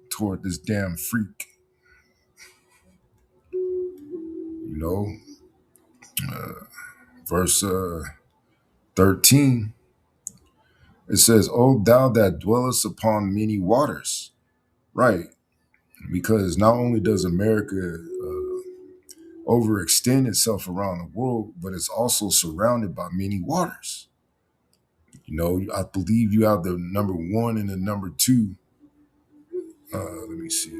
toward this damn freak. Verse 13, it says, O thou that dwellest upon many waters. Right, because not only does America overextend itself around the world, but it's also surrounded by many waters. I believe you have the number one and the number two. Let me see.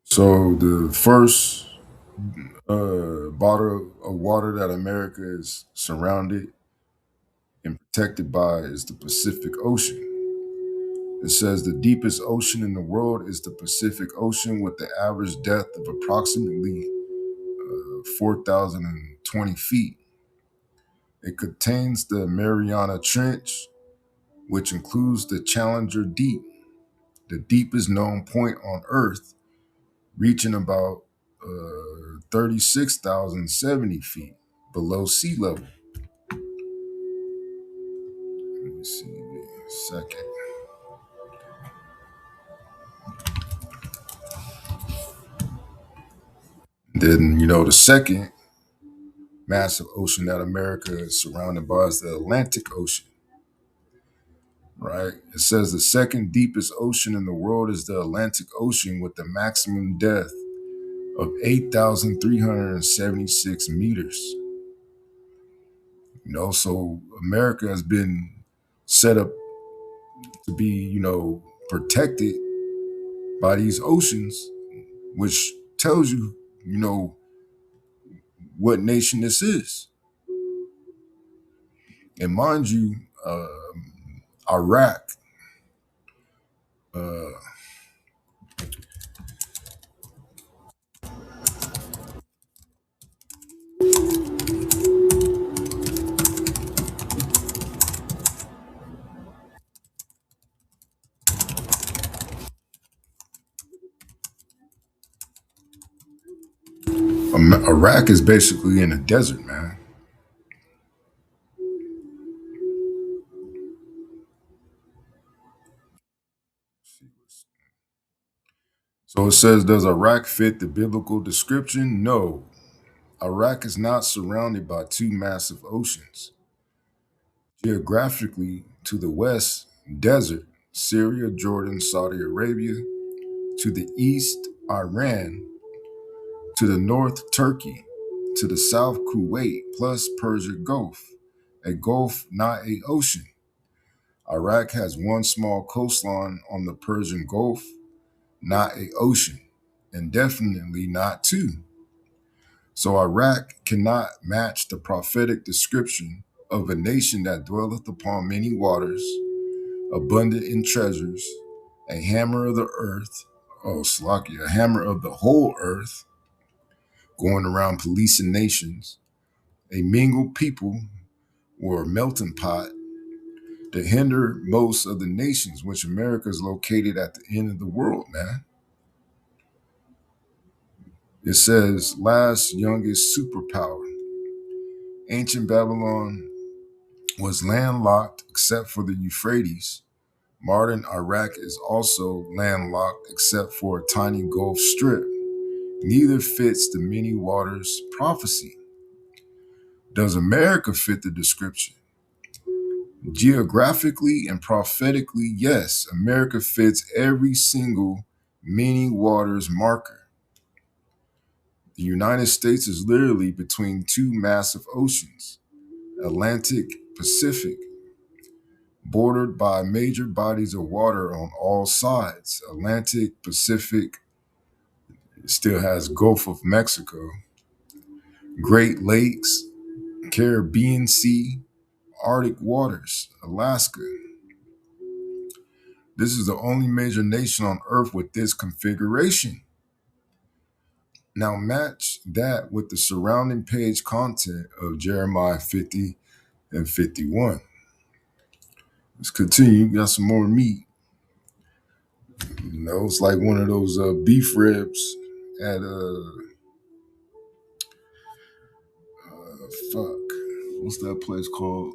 So the first bottle of water that America is surrounded and protected by is the Pacific Ocean. It says the deepest ocean in the world is the Pacific Ocean, with the average depth of approximately 4,020 feet. It contains the Mariana Trench, which includes the Challenger Deep, the deepest known point on Earth, reaching about 36,070 feet below sea level. Let me see a second. Then, the second massive ocean that America is surrounded by is the Atlantic Ocean, right? It says the second deepest ocean in the world is the Atlantic Ocean, with the maximum depth of 8,376 meters. So America has been set up to be, protected by these oceans, which tells you, what nation this is. And mind you, Iraq, uh, Iraq is basically in a desert, man. So it says, does Iraq fit the biblical description? No. Iraq is not surrounded by two massive oceans. Geographically, to the west, desert, Syria, Jordan, Saudi Arabia. To the east, Iran. To the north, Turkey. To the south, Kuwait, plus Persia Gulf. A gulf, not a ocean. Iraq has one small coastline on the Persian Gulf, not a ocean, and definitely not two. So Iraq cannot match the prophetic description of a nation that dwelleth upon many waters, abundant in treasures, a hammer of the earth, a hammer of the whole earth, going around policing nations, a mingled people or a melting pot to hinder most of the nations, which America is located at the end of the world, man. It says, last youngest superpower. Ancient Babylon was landlocked except for the Euphrates. Modern Iraq is also landlocked except for a tiny Gulf strip. Neither fits the many waters prophecy. Does America fit the description? Geographically and prophetically, yes, America fits every single many waters marker. The United States is literally between two massive oceans, Atlantic, Pacific, bordered by major bodies of water on all sides. Atlantic, Pacific, still has Gulf of Mexico, Great Lakes, Caribbean Sea, Arctic waters, Alaska. This is the only major nation on Earth with this configuration. Now match that with the surrounding page content of Jeremiah 50 and 51. Let's continue. Got some more meat. It's like one of those beef ribs at fuck, what's that place called?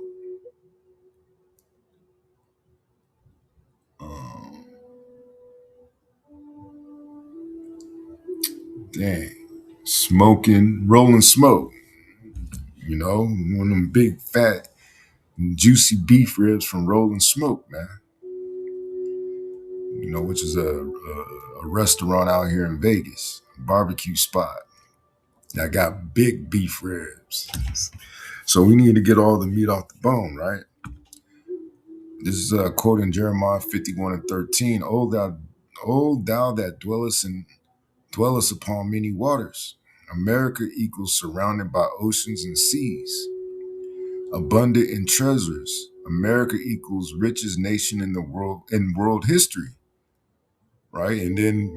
Um, Dang, rolling smoke. One of them big fat juicy beef ribs from Rolling Smoke, man. Which is a restaurant out here in Vegas, a barbecue spot that got big beef ribs. So we need to get all the meat off the bone, right? This is a quote in Jeremiah 51 and 13. O thou that dwellest upon many waters. America equals surrounded by oceans and seas. Abundant in treasures. America equals richest nation in the world in world history. Right? And then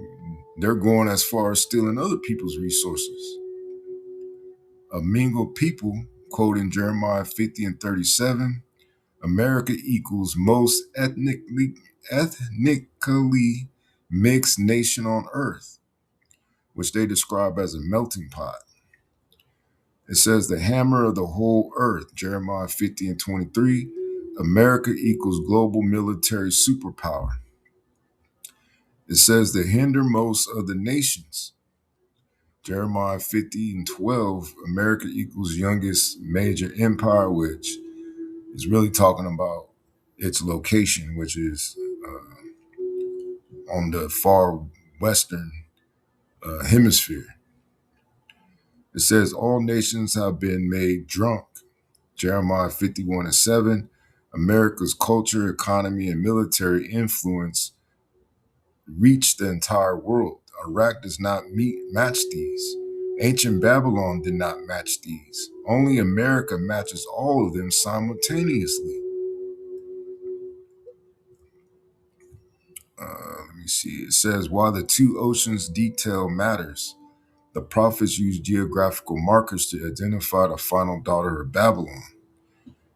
they're going as far as stealing other people's resources. A mingled people, quoting Jeremiah 50 and 37, America equals most ethnically mixed nation on earth, which they describe as a melting pot. It says the hammer of the whole earth, Jeremiah 50 and 23, America equals global military superpower. It says the hindermost of the nations, Jeremiah 50 and 12, America equals youngest major empire, which is really talking about its location, which is on the far western hemisphere. It says all nations have been made drunk, Jeremiah 51 and 7, America's culture, economy, and military influence reached the entire world. Iraq does not match these. Ancient Babylon did not match these. Only America matches all of them simultaneously. Let me see. It says, while the two oceans detail matters, the prophets used geographical markers to identify the final daughter of Babylon.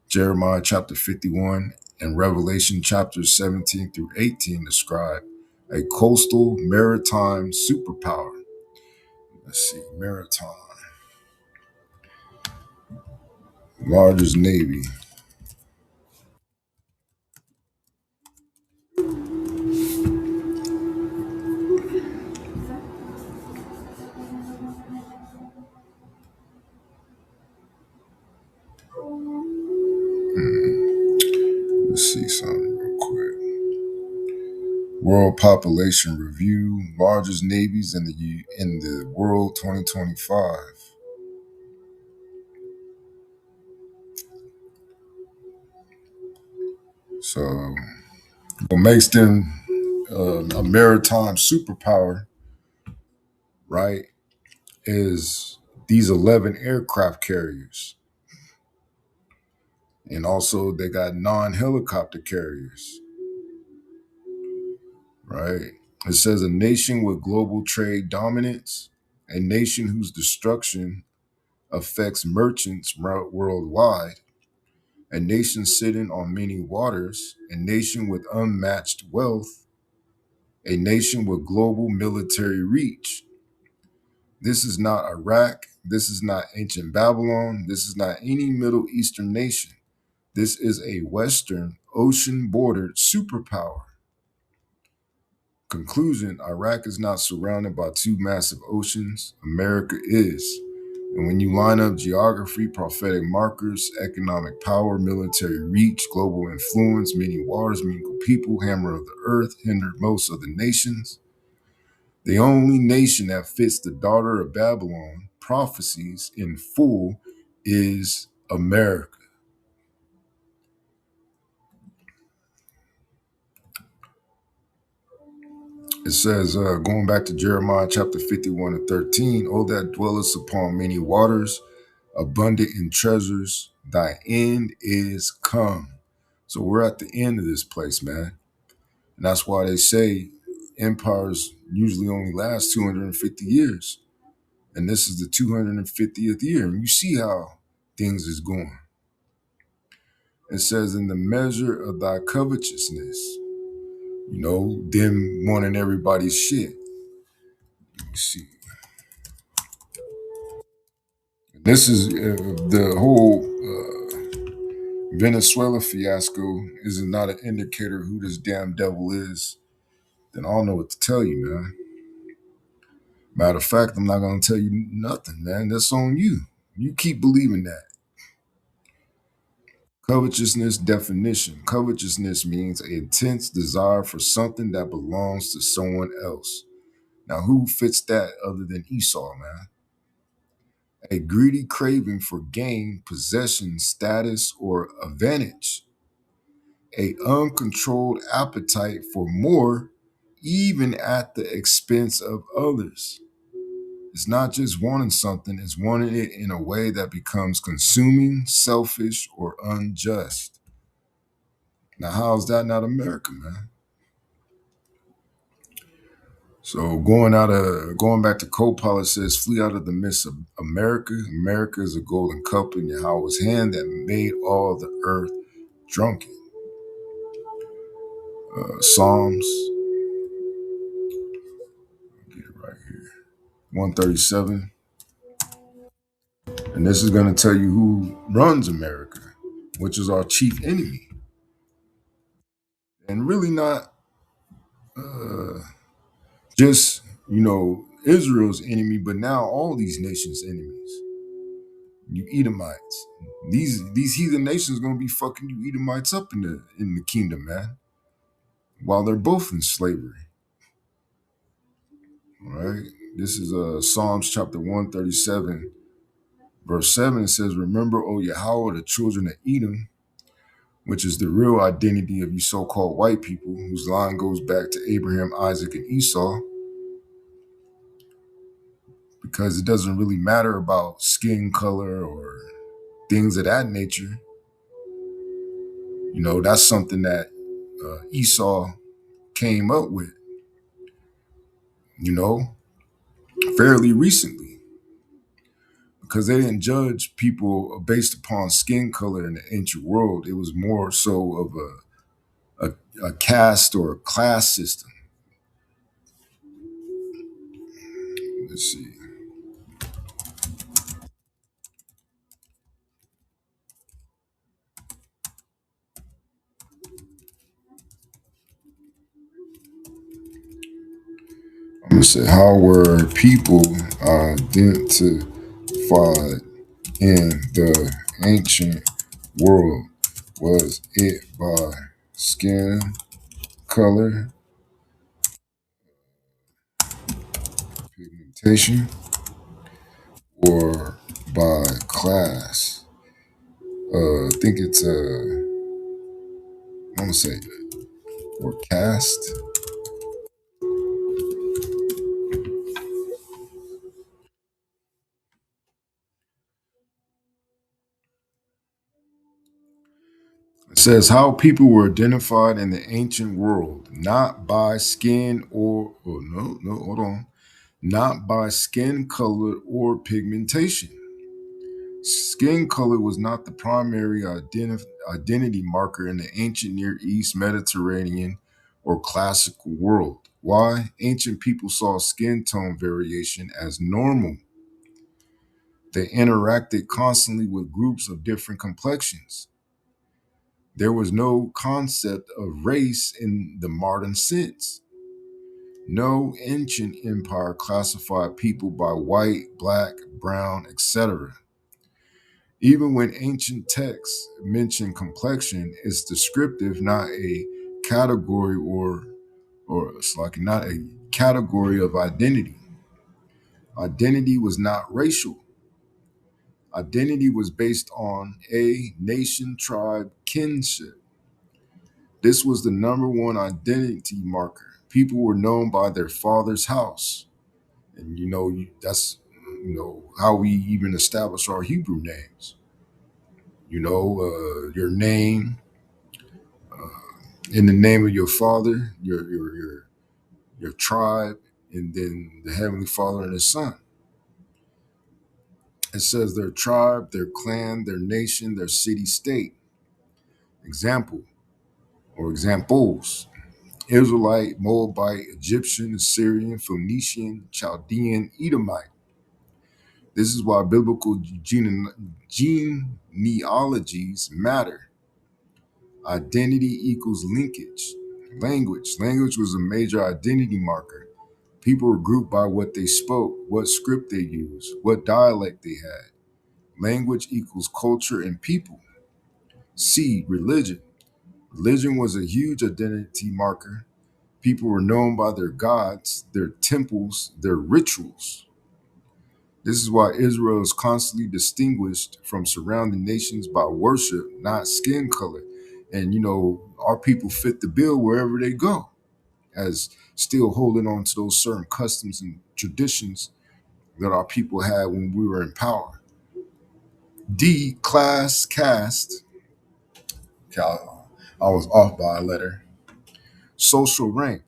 Jeremiah chapter 51 and Revelation chapters 17 through 18 describe a coastal maritime superpower. Let's see, maritime. Largest navy. Let's see something real quick. World Population Review, largest navies in the world 2025. So, what makes them a maritime superpower, right, is these 11 aircraft carriers. And also, they got non-helicopter carriers, right? It says a nation with global trade dominance, a nation whose destruction affects merchants worldwide, a nation sitting on many waters, a nation with unmatched wealth, a nation with global military reach. This is not Iraq. This is not ancient Babylon. This is not any Middle Eastern nation. This is a Western ocean bordered superpower. Conclusion: Iraq is not surrounded by two massive oceans. America is. And when you line up geography, prophetic markers, economic power, military reach, global influence, many waters, many people, hammer of the earth, hindered most of the nations, the only nation that fits the daughter of Babylon prophecies in full is America. It says, going back to Jeremiah chapter 51 and 13, O that dwellest upon many waters, abundant in treasures, thy end is come. So we're at the end of this place, man. And that's why they say empires usually only last 250 years. And this is the 250th year. And you see how things is going. It says, in the measure of thy covetousness, them wanting everybody's shit. Let me see. This is the whole Venezuela fiasco is not an indicator of who this damn devil is. Then I don't know what to tell you, man. Matter of fact, I'm not going to tell you nothing, man. That's on you. You keep believing that. Covetousness definition. Covetousness means an intense desire for something that belongs to someone else. Now, who fits that other than Esau, man? A greedy craving for gain, possession, status, or advantage. A uncontrolled appetite for more, even at the expense of others. It's not just wanting something, it's wanting it in a way that becomes consuming, selfish, or unjust. Now, how is that not America, man? So going back to Copilot says, flee out of the midst of America. America is a golden cup in Yahawah's hand that made all the earth drunken. Psalms, get it right here, 137. And this is going to tell you who runs America, which is our chief enemy. And really not just, Israel's enemy, but now all these nations' enemies. You Edomites. These heathen nations gonna be fucking you Edomites up in the kingdom, man. While they're both in slavery. All right. This is Psalms chapter 137, verse 7. It says, remember, O Yahawah, the children of Edom, which is the real identity of you so-called white people, whose line goes back to Abraham, Isaac, and Esau, because it doesn't really matter about skin color or things of that nature. That's something that Esau came up with, fairly recently, because they didn't judge people based upon skin color in the ancient world. It was more so of a caste or a class system. Let's see. I'm going to say, how were people identified in the ancient world? Was it by skin color, Station or by class. I think it's I want to say or caste. It says how people were identified in the ancient world, not by skin or no, hold on, not by skin color or pigmentation. Skin color was not the primary identity marker in the ancient Near East, Mediterranean, or classical world. Why? Ancient people saw skin tone variation as normal. They interacted constantly with groups of different complexions. There was no concept of race in the modern sense. No ancient empire classified people by white, black, brown, etc. Even when ancient texts mention complexion, it's descriptive, not a category or it's like not a category of identity. Identity was not racial. Identity was based on a nation, tribe, kinship. This was the number one identity marker. People were known by their father's house. And that's how we even establish our Hebrew names. Your name, in the name of your father, your tribe, and then the Heavenly Father and His Son. It says their tribe, their clan, their nation, their city, state. Example or examples: Israelite, Moabite, Egyptian, Assyrian, Phoenician, Chaldean, Edomite. This is why biblical genealogies matter. Identity equals linkage. Language was a major identity marker. People were grouped by what they spoke, what script they used, what dialect they had. Language equals culture and people. C, religion. Religion was a huge identity marker. People were known by their gods, their temples, their rituals. This is why Israel is constantly distinguished from surrounding nations by worship, not skin color. And our people fit the bill wherever they go, as still holding on to those certain customs and traditions that our people had when we were in power. D, class, caste. Okay, I was off by a letter. Social rank.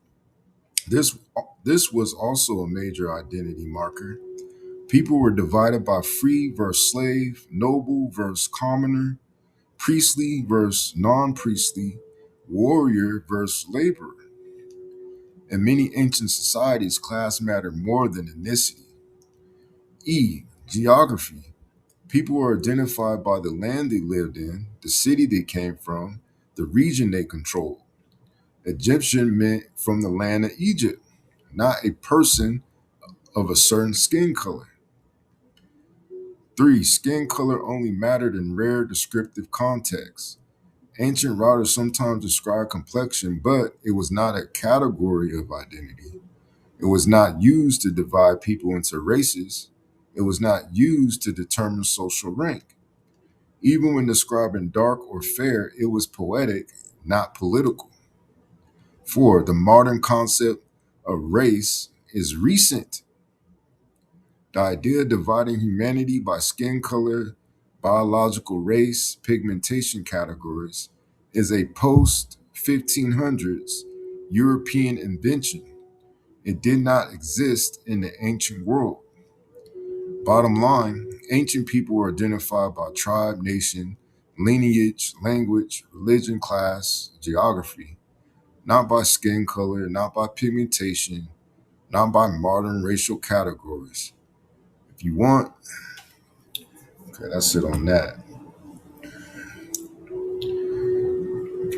This this was also a major identity marker. People were divided by free versus slave, noble versus commoner, priestly versus non-priestly, warrior versus laborer. In many ancient societies, class mattered more than ethnicity. E, geography. People were identified by the land they lived in, the city they came from, the region they controlled. Egyptian meant from the land of Egypt, not a person of a certain skin color. Three, skin color only mattered in rare descriptive contexts. Ancient writers sometimes described complexion, but it was not a category of identity. It was not used to divide people into races. It was not used to determine social rank. Even when describing dark or fair, it was poetic, not political. Four, the modern concept of race is recent. The idea of dividing humanity by skin color, biological race, pigmentation categories is a post 1500s European invention. It did not exist in the ancient world. Bottom line, ancient people were identified by tribe, nation, lineage, language, religion, class, geography, not by skin color, not by pigmentation, not by modern racial categories. If you want, okay, that's it on that.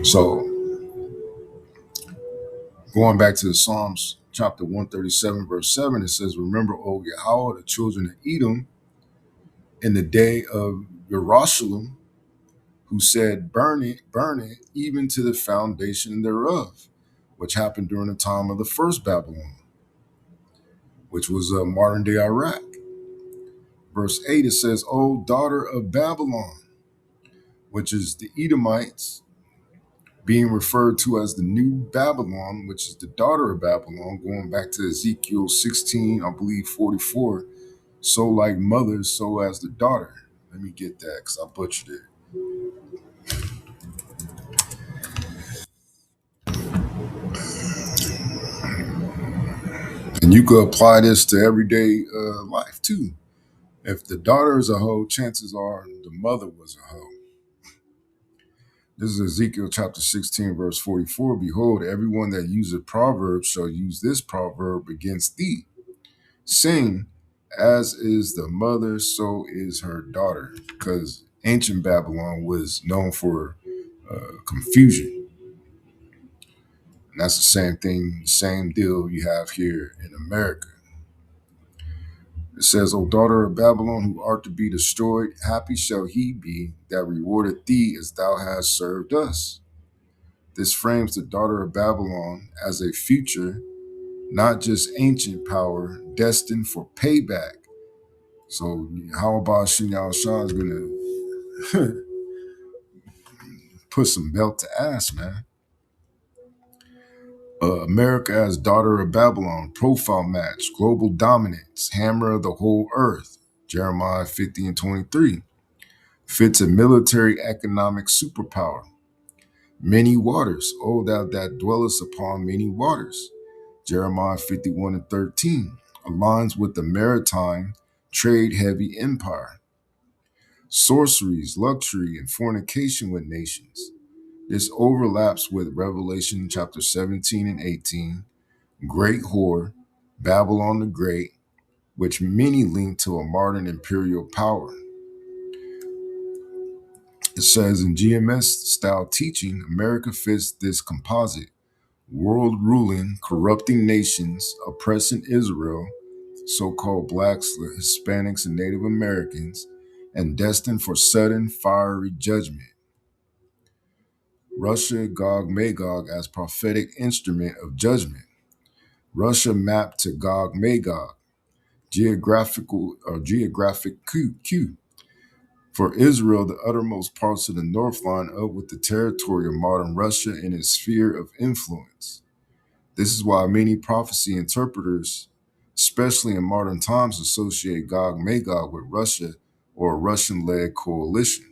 So going back to the Psalms chapter 137, verse 7, it says, Remember, O Yahweh, the children of Edom, in the day of Jerusalem, who said, burn it, even to the foundation thereof, which happened during the time of the first Babylon. which was modern day Iraq. Verse 8, it says, O daughter of Babylon, which is the Edomites, being referred to as the new Babylon, which is the daughter of Babylon, going back to Ezekiel 16, I believe 44. So like mother, so as the daughter. Let me get that because I butchered it. And you could apply this to everyday life too. If the daughter is a hoe, chances are the mother was a hoe. This is Ezekiel chapter 16, verse 44. Behold, everyone that useth proverbs shall use this proverb against thee, saying, as is the mother, so is her daughter. Because ancient Babylon was known for confusion. And that's the same thing, same deal you have here in America. It says, O daughter of Babylon, who art to be destroyed, happy shall he be that rewardeth thee as thou hast served us. This frames the daughter of Babylon as a future, not just ancient power, destined for payback. So how about Shinyao Shah is going to put some belt to ass, man. America as daughter of Babylon, profile match, global dominance, hammer of the whole earth, Jeremiah 50 and 23. Fits a military economic superpower. Many waters, O thou that dwellest upon many waters, Jeremiah 51 and 13. Aligns with the maritime, trade-heavy empire. Sorceries, luxury, and fornication with nations. This overlaps with Revelation chapter 17 and 18, great whore, Babylon the Great, which many link to a modern imperial power. It says in GMS style teaching, America fits this composite, world ruling, corrupting nations, oppressing Israel, so-called blacks, Hispanics, and Native Americans, and destined for sudden fiery judgment. Russia, Gog, Magog as prophetic instrument of judgment. Russia mapped to Gog, Magog, geographic Q. For Israel, the uttermost parts of the north line up with the territory of modern Russia and its sphere of influence. This is why many prophecy interpreters, especially in modern times, associate Gog Magog with Russia or a Russian-led coalition.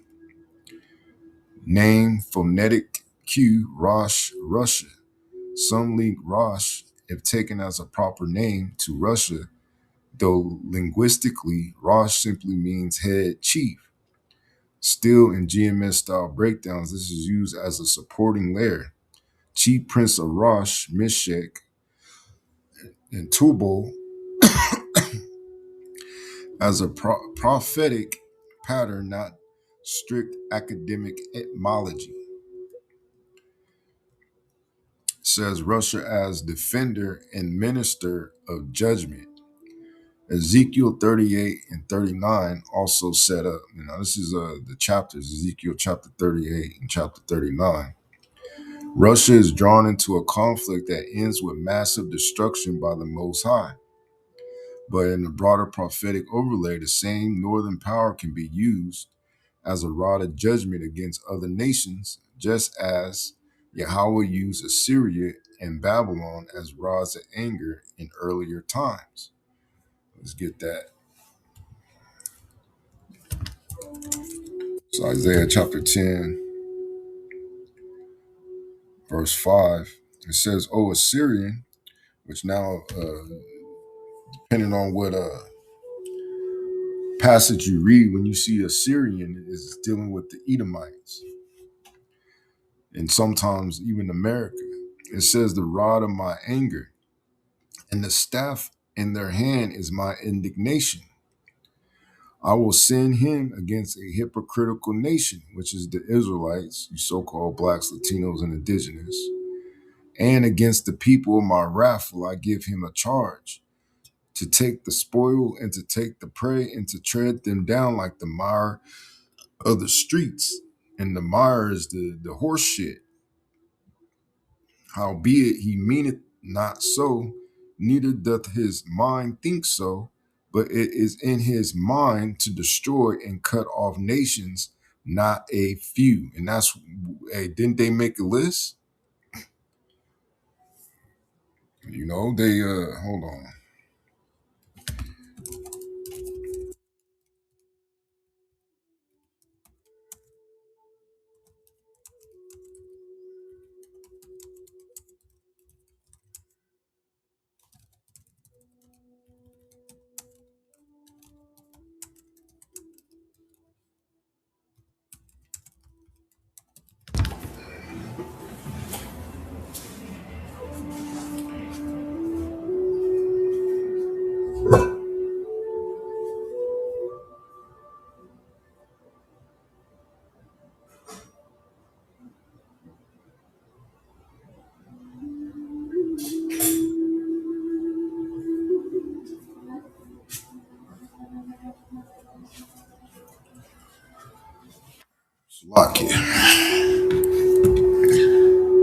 Name phonetic Q, Rosh, Russia. Some link Rosh, if taken as a proper name, to Russia, though linguistically, Rosh simply means head chief. Still, in GMS style breakdowns, this is used as a supporting layer. Chief Prince of Rosh, Meshech, and Tubal as a prophetic pattern, not strict academic etymology. It says Russia as defender and minister of judgment. Ezekiel 38 and 39 also set up, this is the chapters, Ezekiel chapter 38 and chapter 39. Russia is drawn into a conflict that ends with massive destruction by the Most High. But in the broader prophetic overlay, the same northern power can be used as a rod of judgment against other nations, just as Yahweh used Assyria and Babylon as rods of anger in earlier times. Let's get that. So Isaiah chapter 10, verse 5, it says, O Assyrian, which now, depending on what passage you read, when you see Assyrian, is dealing with the Edomites. And sometimes even America. It says, the rod of my anger and the staff in their hand is my indignation. I will send him against a hypocritical nation, which is the Israelites, you so-called blacks, Latinos, and indigenous. And against the people of my wrath will I give him a charge, to take the spoil and to take the prey and to tread them down like the mire of the streets. And the mire is the horse shit. Howbeit he meaneth not so, neither doth his mind think so, but it is in his mind to destroy and cut off nations, not a few. And that's, hey, didn't they make a list? They hold on. Lock it.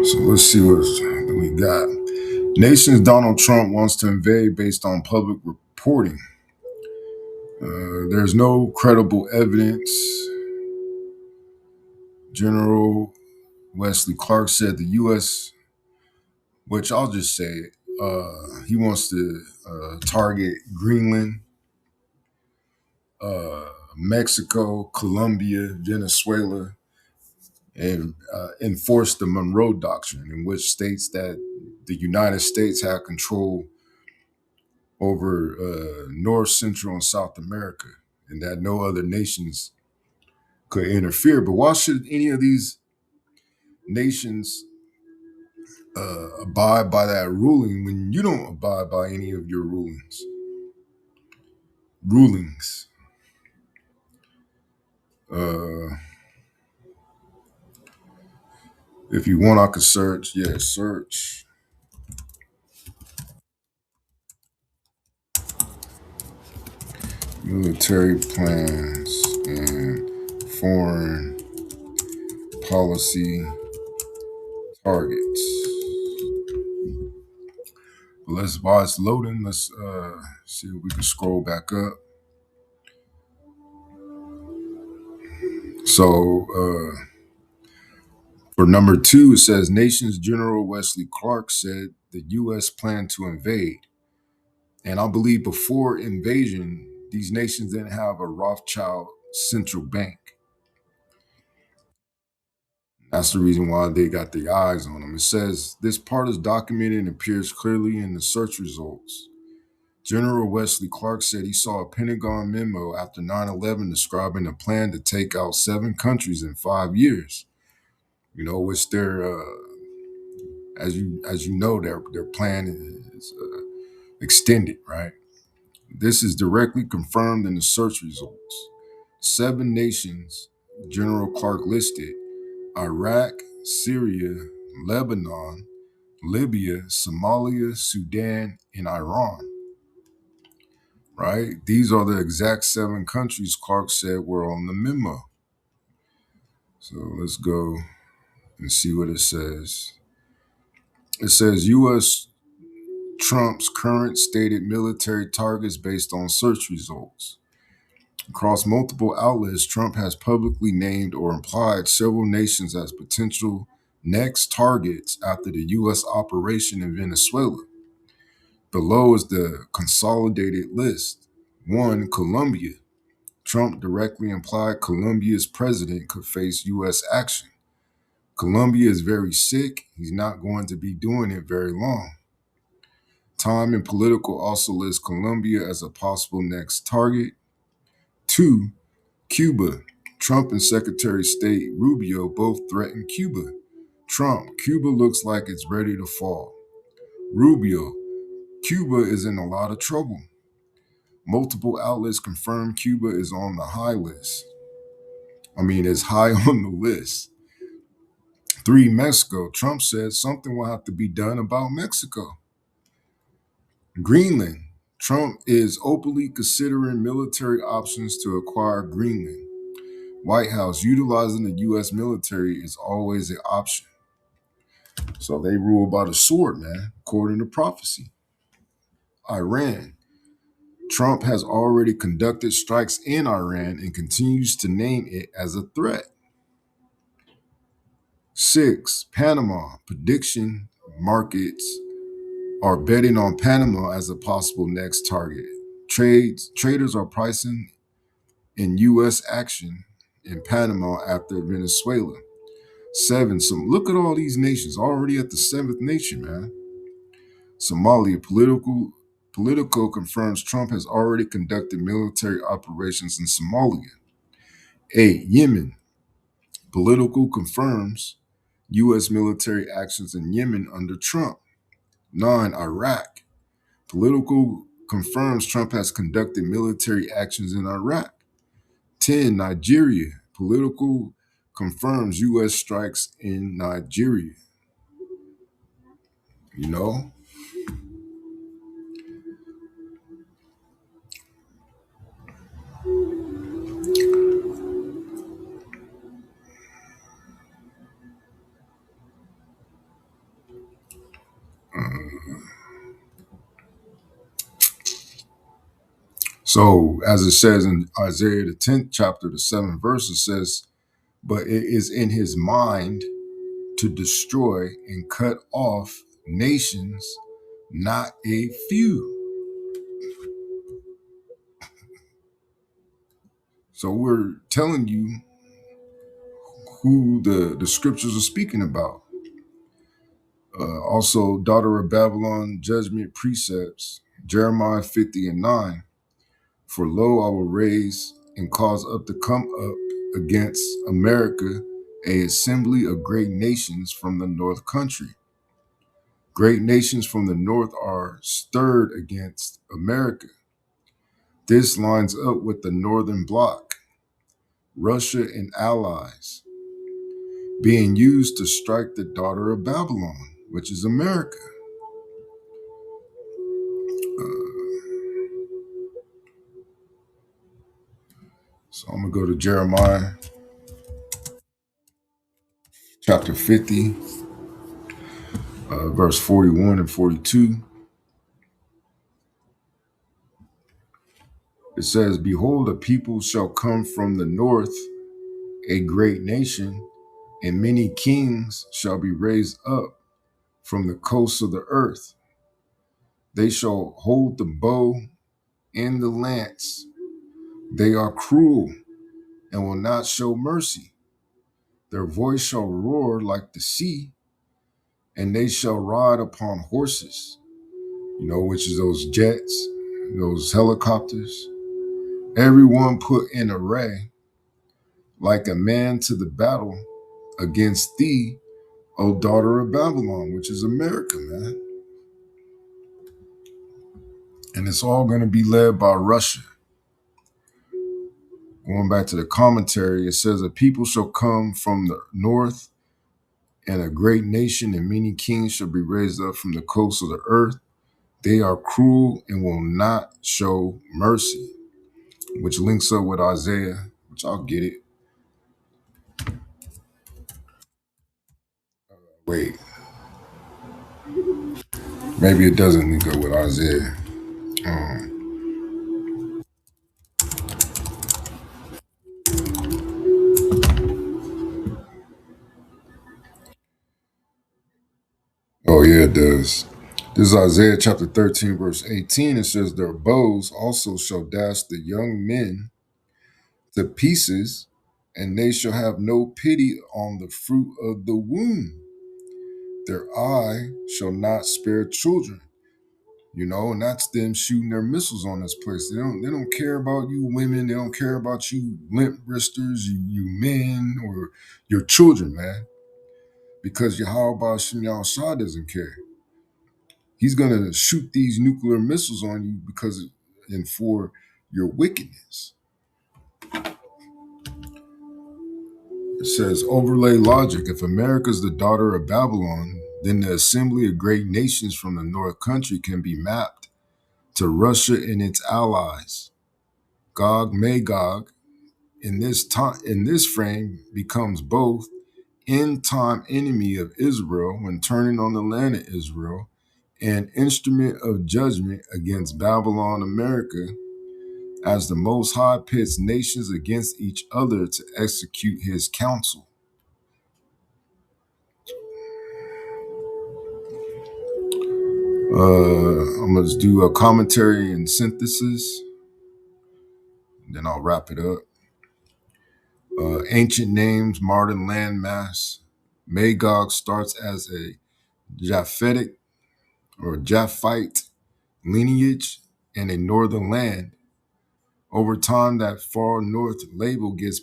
So let's see what we got. Nations Donald Trump wants to invade based on public reporting. There's no credible evidence. General Wesley Clark said the U.S., which I'll just say, he wants to target Greenland, Mexico, Colombia, Venezuela, and enforce the Monroe Doctrine, in which states that the United States had control over North, Central, and South America, and that no other nations could interfere. But why should any of these nations abide by that ruling when you don't abide by any of your rulings? Uh, if you want, I could search. Yeah, search military plans and foreign policy targets. But while it's loading, let's see if we can scroll back up. So for number 2, it says Nations General Wesley Clark said the U.S. planned to invade. And I believe before invasion, these nations didn't have a Rothschild central bank. That's the reason why they got their eyes on them. It says this part is documented and appears clearly in the search results. General Wesley Clark said he saw a Pentagon memo after 9/11 describing a plan to take out 7 countries in 5 years. Which they're as you know, their plan is extended, right? This is directly confirmed in the search results. 7 nations General Clark listed: Iraq, Syria, Lebanon, Libya, Somalia, Sudan, and Iran, right? These are the exact 7 countries Clark said were on the memo. So let's go and see what it says. It says U.S. Trump's current stated military targets based on search results. Across multiple outlets, Trump has publicly named or implied several nations as potential next targets after the U.S. operation in Venezuela. Below is the consolidated list. 1, Colombia. Trump directly implied Colombia's president could face U.S. action. Colombia is very sick. He's not going to be doing it very long. Time and Political also lists Colombia as a possible next target. 2, Cuba. Trump and Secretary of State Rubio both threatened Cuba. Trump: Cuba looks like it's ready to fall. Rubio: Cuba is in a lot of trouble. Multiple outlets confirm Cuba is on the high list. Is high on the list. 3, Mexico. Trump said something will have to be done about Mexico. Greenland. Trump is openly considering military options to acquire Greenland. White House: utilizing the U.S. military is always an option. So they rule by the sword, man, according to prophecy. Iran. Trump has already conducted strikes in Iran and continues to name it as a threat. 6. Panama. Prediction markets are betting on Panama as a possible next target. Traders are pricing in U.S. action in Panama after Venezuela. 7. Look at all these nations already at the seventh nation, man. Somalia. Politico confirms Trump has already conducted military operations in Somalia. 8. Yemen. Political confirms U.S. military actions in Yemen under Trump. 9. Iraq. Political confirms Trump has conducted military actions in Iraq. 10. Nigeria. Political confirms U.S. strikes in Nigeria. You know? So, as it says in Isaiah, the 10th chapter, the 7th verse, it says, but it is in his mind to destroy and cut off nations, not a few. So we're telling you who the scriptures are speaking about. Also, daughter of Babylon, judgment precepts, Jeremiah 50 and 9. For lo, I will raise and cause up to come up against America a assembly of great nations from the north country. Great nations from the north are stirred against America. This lines up with the northern bloc, Russia and allies, being used to strike the daughter of Babylon, which is America. So I'm going to go to Jeremiah chapter 50, verse 41 and 42. It says, behold, a people shall come from the north, a great nation, and many kings shall be raised up from the coasts of the earth. They shall hold the bow and the lance. They are cruel and will not show mercy. Their voice shall roar like the sea, and they shall ride upon horses, which is those jets, those helicopters. Everyone put in array like a man to the battle against thee, O daughter of Babylon, which is America, man. And it's all going to be led by Russia. Going back to the commentary, it says, a people shall come from the north, and a great nation and many kings shall be raised up from the coasts of the earth. They are cruel and will not show mercy, which links up with Isaiah, which I'll get it. Wait, maybe it doesn't link up with Isaiah. Oh, yeah, it does. This is Isaiah chapter 13, verse 18. It says, their bows also shall dash the young men to pieces, and they shall have no pity on the fruit of the womb. Their eye shall not spare children. And that's them shooting their missiles on this place. They don't care about you women. They don't care about you limp wristers, you men, or your children, man. Because Yahawah Shah doesn't care. He's gonna shoot these nuclear missiles on you and for your wickedness. It says, overlay logic. If America's the daughter of Babylon, then the assembly of great nations from the north country can be mapped to Russia and its allies. Gog Magog in this frame becomes both end time enemy of Israel when turning on the land of Israel an instrument of judgment against Babylon, America, as the Most High pits nations against each other to execute his counsel. I'm going to do a commentary and synthesis, then I'll wrap it up. Ancient names, modern landmass. Magog starts as a Japhetic or Japhite lineage in a northern land. Over time, that far north label gets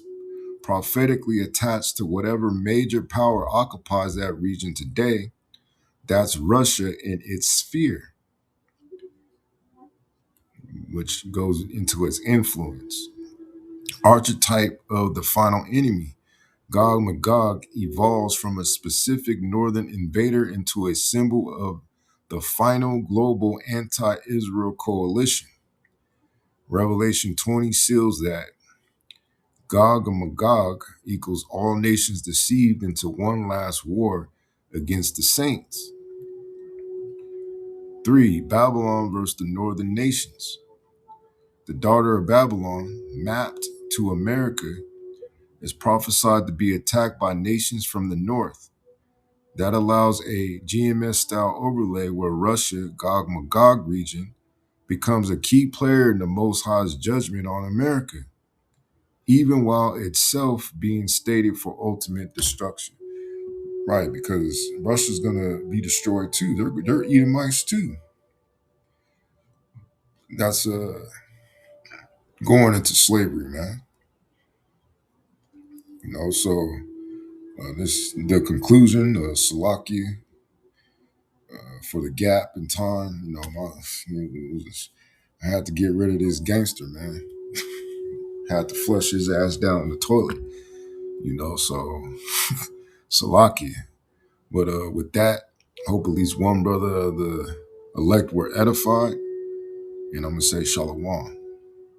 prophetically attached to whatever major power occupies that region today. That's Russia in its sphere, which goes into its influence. Archetype of the final enemy. Gog Magog evolves from a specific northern invader into a symbol of the final global anti-Israel coalition. Revelation 20 seals that. Gog and Magog equals all nations deceived into one last war against the saints. 3. Babylon versus the northern nations. The daughter of Babylon, mapped to America, is prophesied to be attacked by nations from the north. That allows a GMS-style overlay where Russia, Gog-Magog region, becomes a key player in the Most High's judgment on America, even while itself being stated for ultimate destruction. Right, because Russia's going to be destroyed too. They're Edomites too. That's going into slavery, man. So this the conclusion, Salakia, for the gap in time. I had to get rid of this gangster, man. Had to flush his ass down the toilet, so Salakia. But with that, hope at least one brother of the elect were edified, and I'm going to say Shalom.